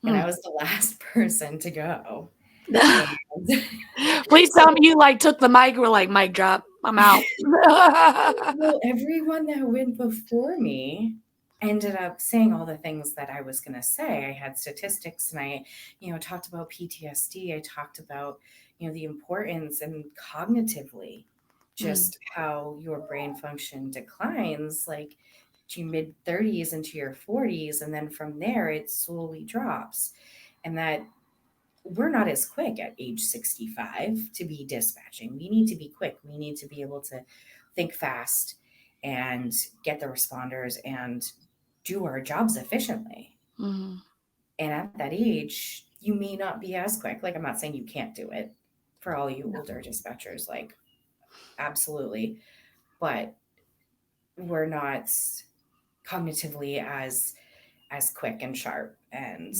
And I was the last person to go. Please tell me you like took the mic, or like, mic drop, I'm out. Well, everyone that went before me ended up saying all the things that I was going to say. I had statistics, and I, talked about PTSD. I talked about, the importance and cognitively just how your brain function declines, like to mid 30s into your 40s. And then from there, it slowly drops. And that we're not as quick at age 65 to be dispatching. We need to be quick. We need to be able to think fast and get the responders and do our jobs efficiently. And at that age, you may not be as quick. Like, I'm not saying you can't do it for all you older dispatchers, like, absolutely. But we're not cognitively as quick and sharp. And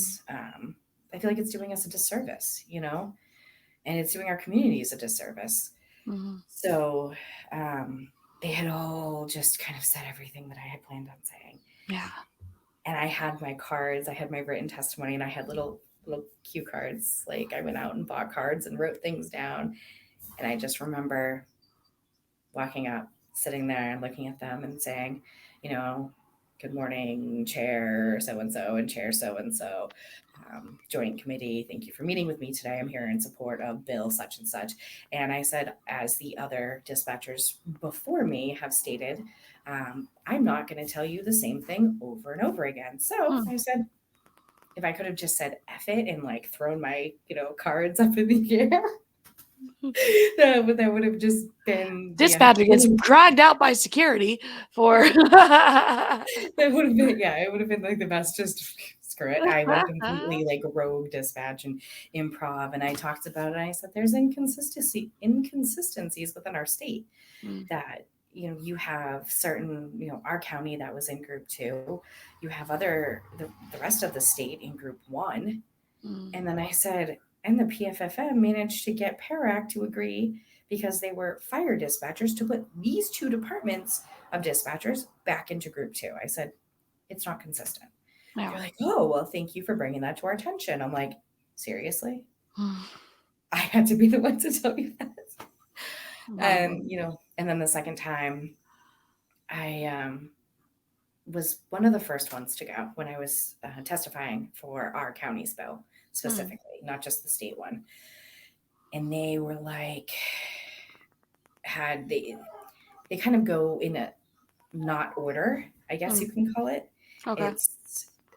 I feel like it's doing us a disservice, and it's doing our communities a disservice. So they had all just kind of said everything that I had planned on saying. Yeah. And I had my cards, I had my written testimony, and I had little cue cards. Like, I went out and bought cards and wrote things down. And I just remember walking up, sitting there and looking at them and saying, good morning, Chair so-and-so and Chair so-and-so, Joint Committee. Thank you for meeting with me today. I'm here in support of Bill such and such. And I said, as the other dispatchers before me have stated, I'm not going to tell you the same thing over and over again. So I said, if I could have just said F it and like thrown my, cards up in the air, that would have just been dispatcher gets dragged out by security for that would have been, it would have been like the best. Just screw it. I went completely like rogue dispatch and improv, and I talked about it. And I said there's inconsistencies within our state that you have certain, our county that was in group 2, you have the rest of the state in group 1. And then I said, and the PFFM managed to get PARAC to agree, because they were fire dispatchers, to put these 2 departments of dispatchers back into group 2. I said, it's not consistent. They're like, oh, well, thank you for bringing that to our attention. I'm like, seriously? I had to be the one to tell you that. And, and then the second time, I was one of the first ones to go when I was testifying for our county's bill specifically, not just the state one. And they were like, they kind of go in a not order, I guess you can call it. Okay.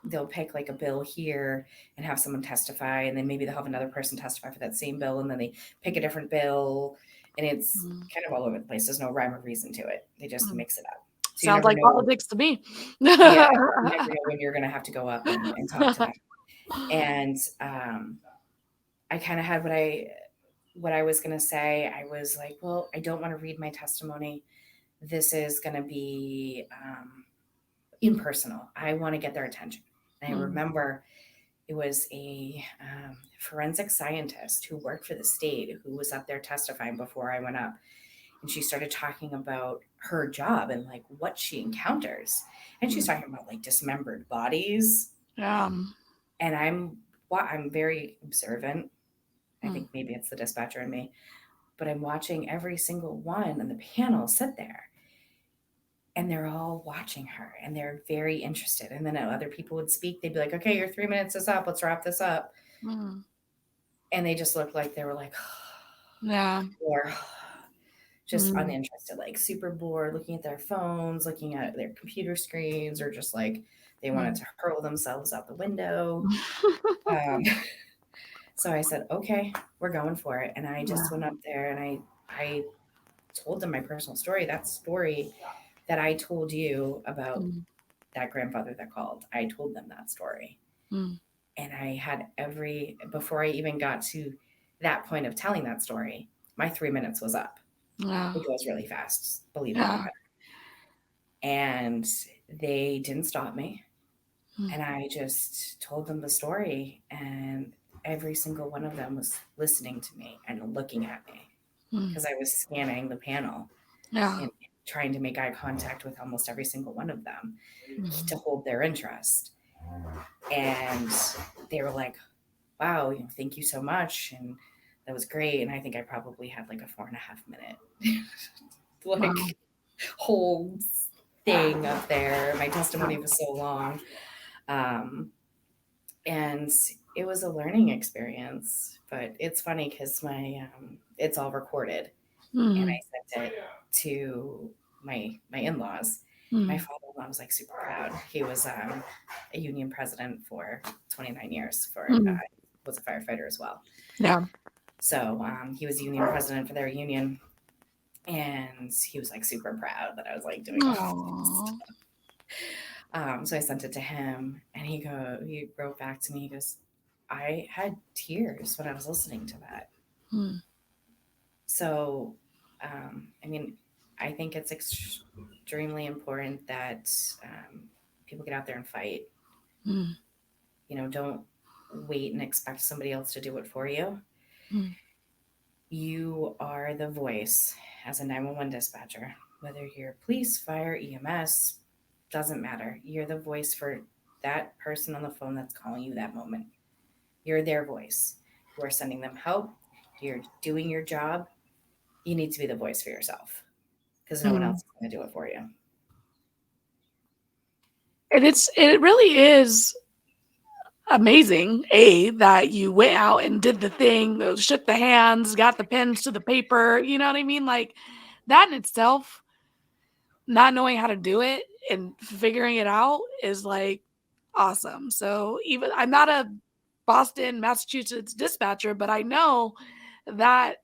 They'll pick like a bill here and have someone testify, and then maybe they'll have another person testify for that same bill, and then they pick a different bill, and it's kind of all over the place. There's no rhyme or reason to it. They just mix it up. So sounds like politics to me. You never know when you're going to have to go up and talk to them. And I kind of had what I was going to say. I was like, well, I don't want to read my testimony. This is going to be impersonal. I want to get their attention. And I remember it was a forensic scientist who worked for the state who was up there testifying before I went up. And she started talking about her job and like what she encounters. And she's talking about like dismembered bodies. And I'm very observant. I think maybe it's the dispatcher in me, but I'm watching every single one on the panel sit there. And they're all watching her and they're very interested. And then other people would speak. They'd be like, okay, your 3 minutes is up. Let's wrap this up. And they just looked like they were like, or just uninterested, like super bored, looking at their phones, looking at their computer screens, or just like they wanted to hurl themselves out the window. So I said, okay, we're going for it. And I just went up there and I told them my personal story, that story that I told you about that grandfather that called. I told them that story. And I had before I even got to that point of telling that story, my 3 minutes was up. It goes really fast, believe it or not. And they didn't stop me. And I just told them the story, and every single one of them was listening to me and looking at me because I was scanning the panel and trying to make eye contact with almost every single one of them to hold their interest. And they were like, wow, thank you so much. And that was great. And I think I probably had like a 4.5 minute whole thing up there. My testimony was so long. And it was a learning experience, but it's funny because it's all recorded, and I sent it to my in-laws. My father-in-law was like super proud. He was a union president for 29 years was a firefighter as well. Yeah. So he was union president for their union, and he was like super proud that I was like doing all this stuff. So I sent it to him, and he wrote back to me. He goes, I had tears when I was listening to that. So, I mean, I think it's extremely important that people get out there and fight. Don't wait and expect somebody else to do it for you. You are the voice as a 911 dispatcher, whether you're police, fire, EMS, doesn't matter. You're the voice for that person on the phone that's calling you that moment. You're their voice. You are sending them help. You're doing your job. You need to be the voice for yourself because no one else is going to do it for you. And it really is amazing, that you went out and did the thing, shook the hands, got the pens to the paper. You know what I mean? Like that in itself, not knowing how to do it and figuring it out is like awesome. So even I'm not a Boston, Massachusetts dispatcher, but I know that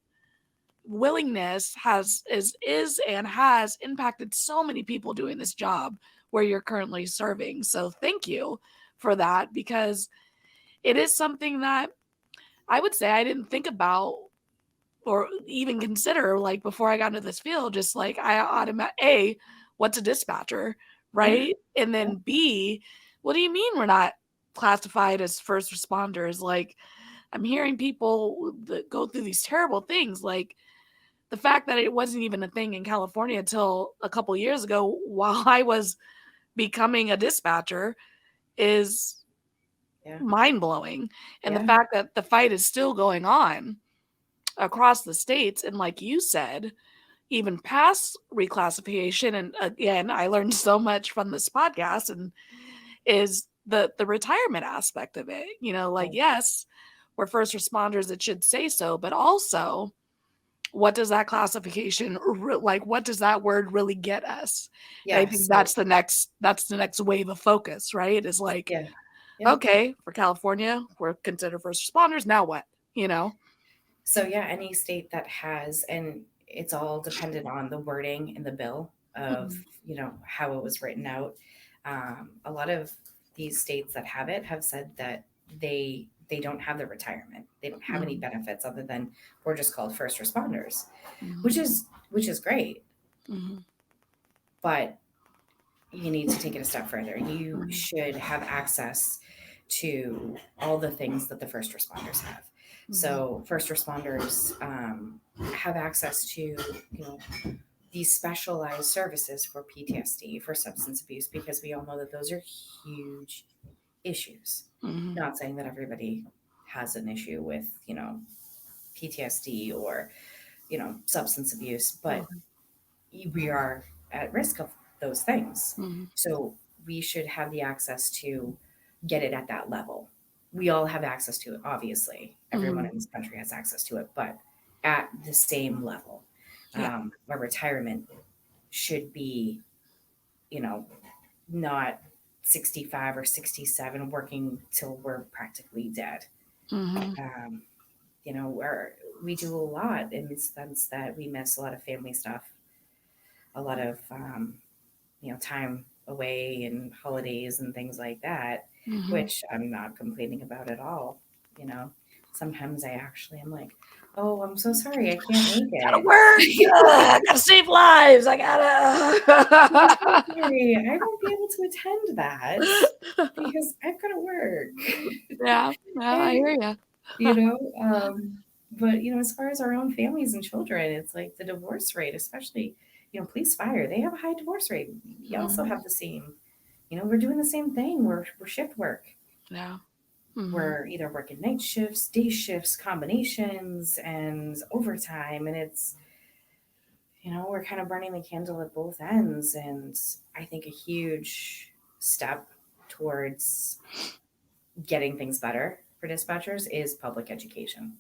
willingness is and has impacted so many people doing this job where you're currently serving. So thank you for that, because it is something that I would say I didn't think about or even consider like before I got into this field. Just like I automatically, what's a dispatcher, right? And then B, what do you mean we're not classified as first responders? Like I'm hearing people that go through these terrible things, like the fact that it wasn't even a thing in California until a couple years ago while I was becoming a dispatcher is mind-blowing. And the fact that the fight is still going on across the states, and like you said, even past reclassification. And again, I learned so much from this podcast, and is the retirement aspect of it. Like, yes, we're first responders, it should say so, but also what does that classification like? What does that word really get us? Yeah, I think that's the next wave of focus, right? Is like, okay, for California, we're considered first responders. Now what? So any state that has, and it's all dependent on the wording in the bill of how it was written out. A lot of these states that have it have said that they don't have the retirement. They don't have any benefits other than we're just called first responders, which is great. But you need to take it a step further. You should have access to all the things that the first responders have. So first responders have access to these specialized services for PTSD, for substance abuse, because we all know that those are huge issues. Not saying that everybody has an issue with PTSD or substance abuse, but we are at risk of those things. So we should have the access to get it at that level. We all have access to it, obviously. Everyone in this country has access to it, but at the same level. Our retirement should be, not 65 or 67 working till we're practically dead. We do a lot in the sense that we miss a lot of family stuff, a lot of time away and holidays and things like that, which I'm not complaining about at all. Sometimes I actually am like, oh, I'm so sorry, I can't make it. Gotta work. I gotta save lives. I gotta. Sorry, I won't be able to attend that because I've got to work. Yeah, I hear you. You know, but you know, as far as our own families and children, it's like the divorce rate, especially, you know, police, fire, they have a high divorce rate. We also have the same, you know, we're doing the same thing. We're shift work. Yeah. We're either working night shifts, day shifts, combinations, and overtime. And it's, you know, we're kind of burning the candle at both ends. And I think a huge step towards getting things better for dispatchers is public education.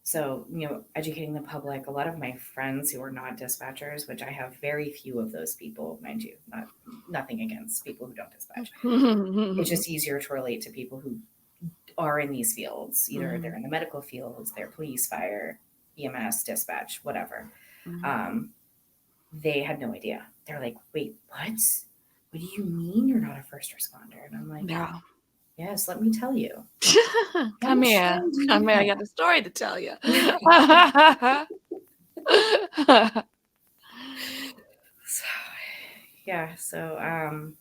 So, you know, educating the public, a lot of my friends who are not dispatchers, which I have very few of those people, mind you, nothing against people who don't dispatch. It's just easier to relate to people who are in these fields. Either they're in the medical fields, they're police, fire, EMS, dispatch, whatever. They had no idea. They're like, wait, what? What do you mean you're not a first responder? And I'm like, Yeah. Yes, let me tell you. Come here. Come here. I got a story to tell you. So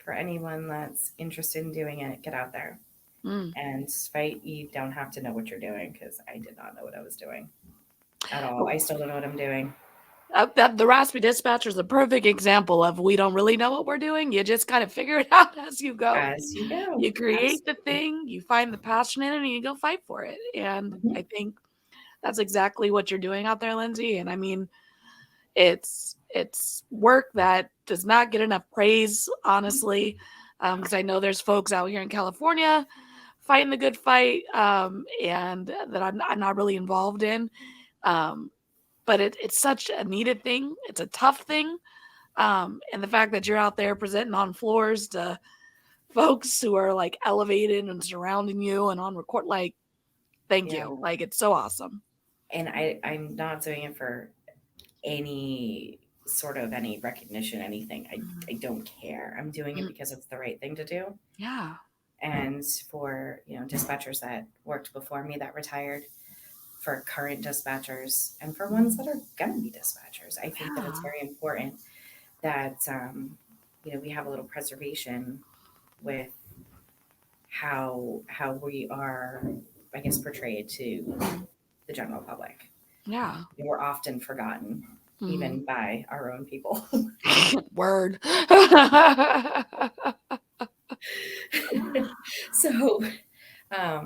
for anyone that's interested in doing it, get out there and fight. You don't have to know what you're doing, because I did not know what I was doing at all. I still don't know what I'm doing. The Raspy Dispatcher is a perfect example of we don't really know what we're doing. You just kind of figure it out as you go. As you go. You create the thing, you find the passion in it, and you go fight for it. And I think that's exactly what you're doing out there, Lindsay. And I mean, it's work that does not get enough praise, honestly, because I know there's folks out here in California fighting the good fight, and that I'm not really involved in. But it's such a needed thing. It's a tough thing. And the fact that you're out there presenting on floors to folks who are like elevated and surrounding you and on record, like, thank you. Like, it's so awesome. And I'm not doing it for any sort of any recognition, anything. I don't care. I'm doing it because it's the right thing to do. Yeah. And for, you know, dispatchers that worked before me that retired, for current dispatchers, and for ones that are going to be dispatchers, I think that it's very important that, you know, we have a little preservation with how we are, I guess, portrayed to the general public. Yeah. We're often forgotten, even by our own people. Word. So, I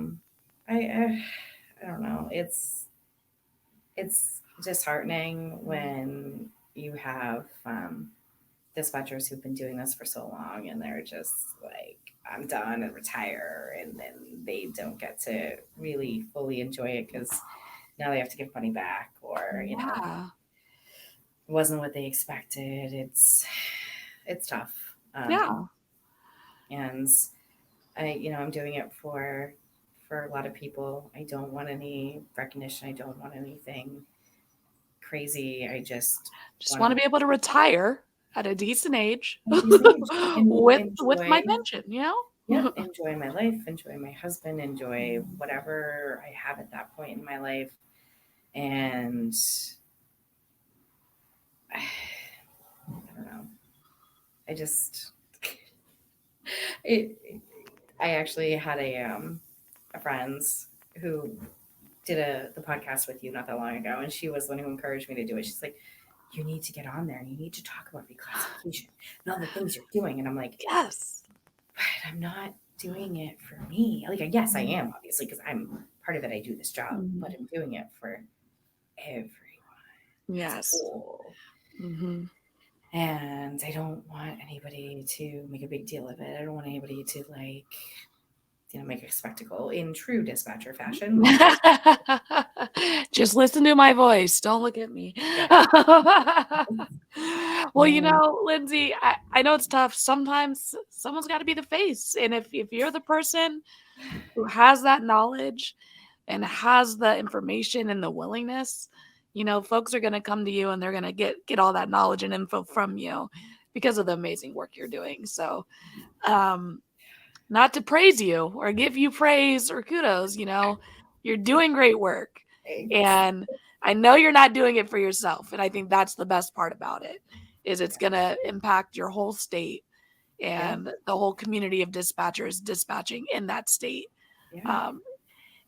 don't know. It's disheartening when you have dispatchers who've been doing this for so long and they're just like, I'm done and retire, and then they don't get to really fully enjoy it because now they have to give money back, or you know, it wasn't what they expected. It's tough. And I'm doing it for a lot of people. I don't want any recognition. I don't want anything crazy. I just want to be able to retire at a decent age, with my pension, you know? Yeah, enjoy my life, enjoy my husband, enjoy whatever I have at that point in my life. And I don't know. I actually had a friends who did the podcast with you not that long ago, and she was the one who encouraged me to do it. She's like, you need to get on there and you need to talk about reclassification and all the things you're doing. And I'm like, yes, but I'm not doing it for me. Like, yes, I am, obviously, because I'm part of it. I do this job, but I'm doing it for everyone. Yes. Cool. And I don't want anybody to make a big deal of it. I don't want anybody to make a spectacle in true dispatcher fashion. Just listen to my voice. Don't look at me. Well, you know, Lindsay, I know it's tough. Sometimes someone's got to be the face. And if you're the person who has that knowledge and has the information and the willingness, you know, folks are going to come to you and they're going to get all that knowledge and info from you because of the amazing work you're doing. So, not to praise you or give you praise or kudos, you know, You're doing great work. Thanks. And I know you're not doing it for yourself. And I think that's the best part about it, is it's going to impact your whole state and the whole community of dispatchers dispatching in that state. Yeah.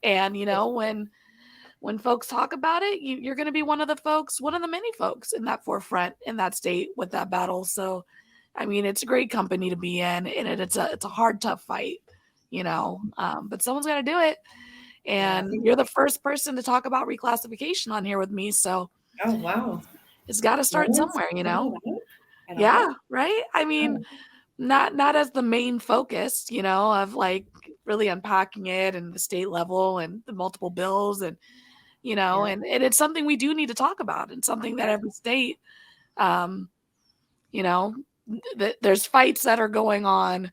And, you know, when folks talk about it, you're going to be one of the many folks in that forefront in that state with that battle. So, I mean, it's a great company to be in, and it's a hard, tough fight, you know, but someone's got to do it. And you're the first person to talk about reclassification on here with me. So, oh, wow. It's got to start somewhere, you know? Yeah, right? I mean, not as the main focus, you know, of like really unpacking it and the state level and the multiple bills and, you know, and it's something we do need to talk about, and something that every state, you know, there's fights that are going on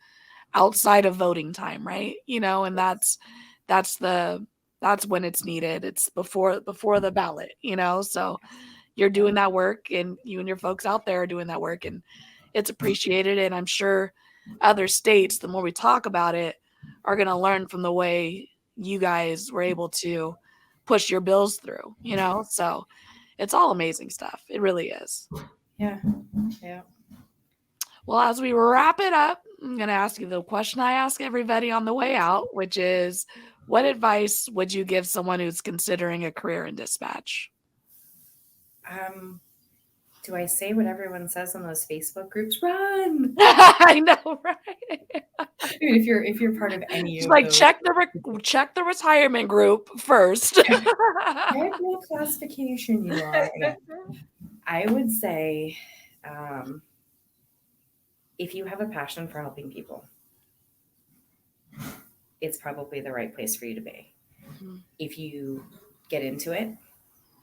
outside of voting time, right? You know, and that's when it's needed. It's before the ballot, you know. So you're doing that work, and you and your folks out there are doing that work, and it's appreciated. And I'm sure other states, the more we talk about it, are going to learn from the way you guys were able to push your bills through, you know. So it's all amazing stuff. It really is. Yeah. Well, as we wrap it up, I'm going to ask you the question I ask everybody on the way out, which is, what advice would you give someone who's considering a career in dispatch? Do I say what everyone says on those Facebook groups? Run! I know, right? I mean, if you're part of any of like those, check the retirement group first. what classification you are. I would say, if you have a passion for helping people, it's probably the right place for you to be. Mm-hmm. If you get into it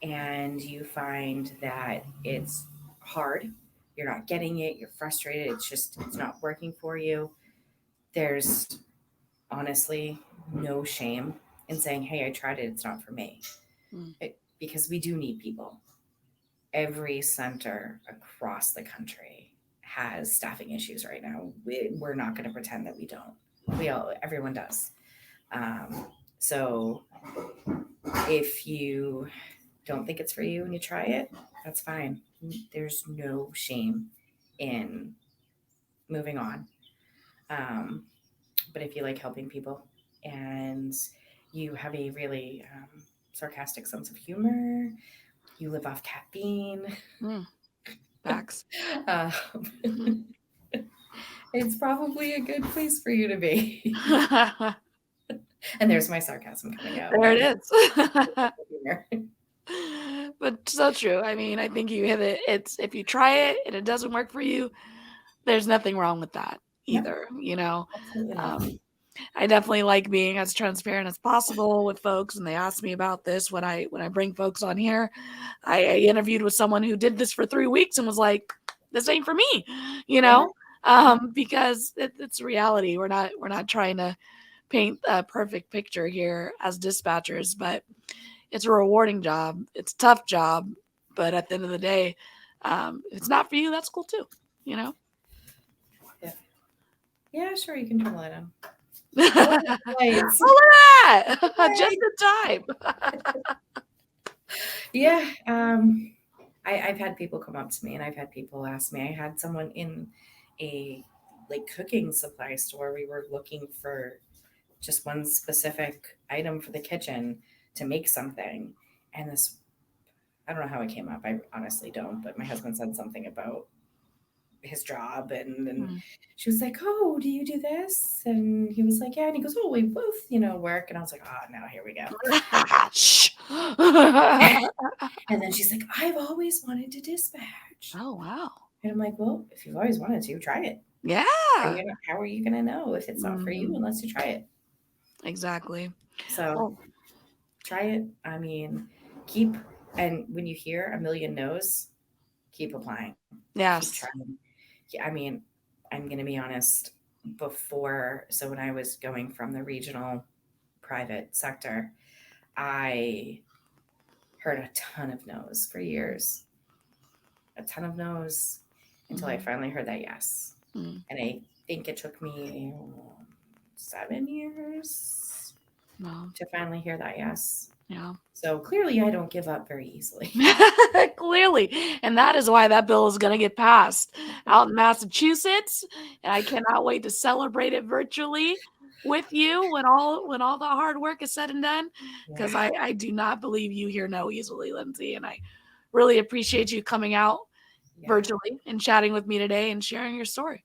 and you find that it's hard, you're not getting it, you're frustrated, it's not working for you, there's honestly no shame in saying, hey, I tried it, it's not for me. Because we do need people. Every center across the country has staffing issues right now. We're not going to pretend that we don't. Everyone does. So if you don't think it's for you and you try it, that's fine. There's no shame in moving on. But if you like helping people and you have a really sarcastic sense of humor, you live off caffeine. Facts. It's probably a good place for you to be. And there's my sarcasm coming out. There it is. But so true. I mean, I think you hit it. It's, if you try it and it doesn't work for you, there's nothing wrong with that either. No. You know, I definitely like being as transparent as possible with folks. And they ask me about this when I bring folks on here. I interviewed with someone who did this for 3 weeks and was like, this ain't for me, you know, because it's reality. We're not trying to paint a perfect picture here as dispatchers, but it's a rewarding job. It's a tough job, but at the end of the day, if it's not for you, that's cool too, you know? Yeah, sure. You can turn the light on. Oh, look at that! Just in time. Yeah. I've had people come up to me, and I've had people ask me. I had someone in a cooking supply store. We were looking for just one specific item for the kitchen to make something. And this, I don't know how it came up. I honestly don't, but my husband said something about his job, and she was like, oh, do you do this? And he was like, yeah. And he goes, oh, we both, work. And I was like, oh, no, here we go. And then she's like, I've always wanted to dispatch. Oh, wow. And I'm like, well, if you've always wanted to, try it. Yeah. How are you going to know if it's not for you unless you try it? Exactly. So try it. I mean, and when you hear a million no's, keep applying. Yes. Keep trying. I mean, I'm going to be honest, so when I was going from the regional private sector, I heard a ton of no's for years. A ton of no's until I finally heard that yes. And I think it took me 7 years to finally hear that yes. Yeah. So clearly I don't give up very easily. Clearly. And that is why that bill is going to get passed out in Massachusetts. And I cannot wait to celebrate it virtually with you when all the hard work is said and done. Because I do not believe you hear no easily, Lindsay. And I really appreciate you coming out virtually and chatting with me today and sharing your story.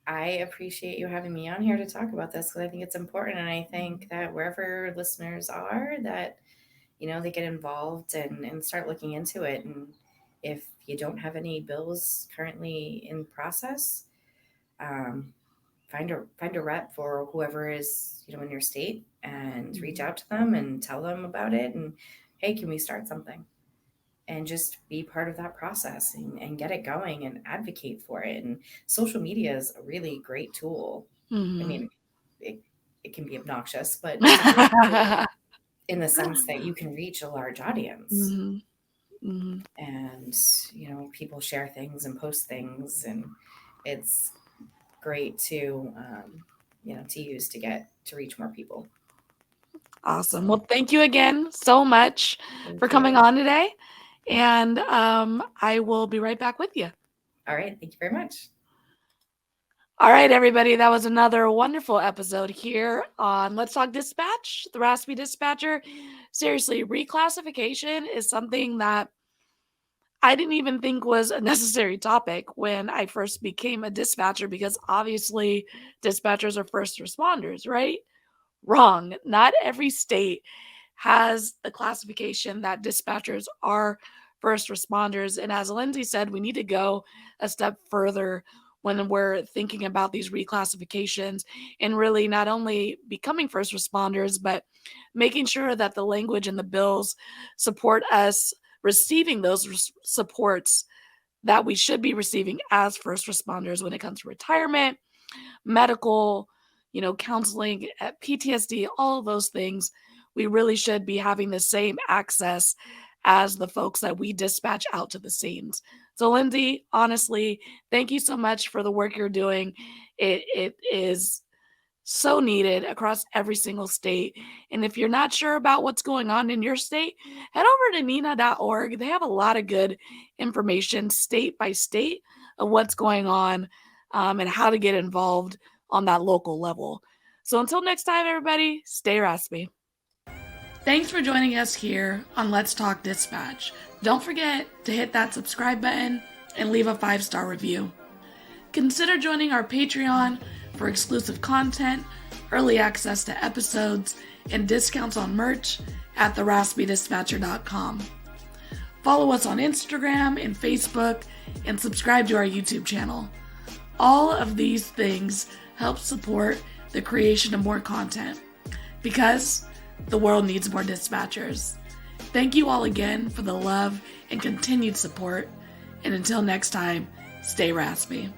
I appreciate you having me on here to talk about this, because I think it's important. And I think that wherever listeners are, that, you know, they get involved and start looking into it. And if you don't have any bills currently in process, find a rep for whoever is, you know, in your state, and reach out to them and tell them about it. And hey, can we start something? And just be part of that process and get it going and advocate for it. And social media is a really great tool. Mm-hmm. I mean, it can be obnoxious, but it's a great tool in the sense that you can reach a large audience. Mm-hmm. Mm-hmm. And, you know, people share things and post things, and it's great to, you know, to use to reach more people. Awesome. Well, thank you again so much for coming on today. And I will be right back with you. All right. Thank you very much. All right, everybody. That was another wonderful episode here on Let's Talk Dispatch, the Raspy Dispatcher. Seriously, reclassification is something that I didn't even think was a necessary topic when I first became a dispatcher, because obviously dispatchers are first responders, right? Wrong. Not every state has the classification that dispatchers are first responders. And as Lindsay said, we need to go a step further when we're thinking about these reclassifications, and really not only becoming first responders, but making sure that the language and the bills support us receiving those supports that we should be receiving as first responders when it comes to retirement, medical, you know, counseling, PTSD, all of those things. We really should be having the same access as the folks that we dispatch out to the scenes. So Lindsay, honestly, thank you so much for the work you're doing. It is so needed across every single state. And if you're not sure about what's going on in your state, head over to nina.org. They have a lot of good information state by state of what's going on and how to get involved on that local level. So until next time, everybody, stay raspy. Thanks for joining us here on Let's Talk Dispatch. Don't forget to hit that subscribe button and leave a 5-star review. Consider joining our Patreon for exclusive content, early access to episodes, and discounts on merch at theraspydispatcher.com. Follow us on Instagram and Facebook, and subscribe to our YouTube channel. All of these things help support the creation of more content, because the world needs more dispatchers. Thank you all again for the love and continued support, and until next time, stay raspy.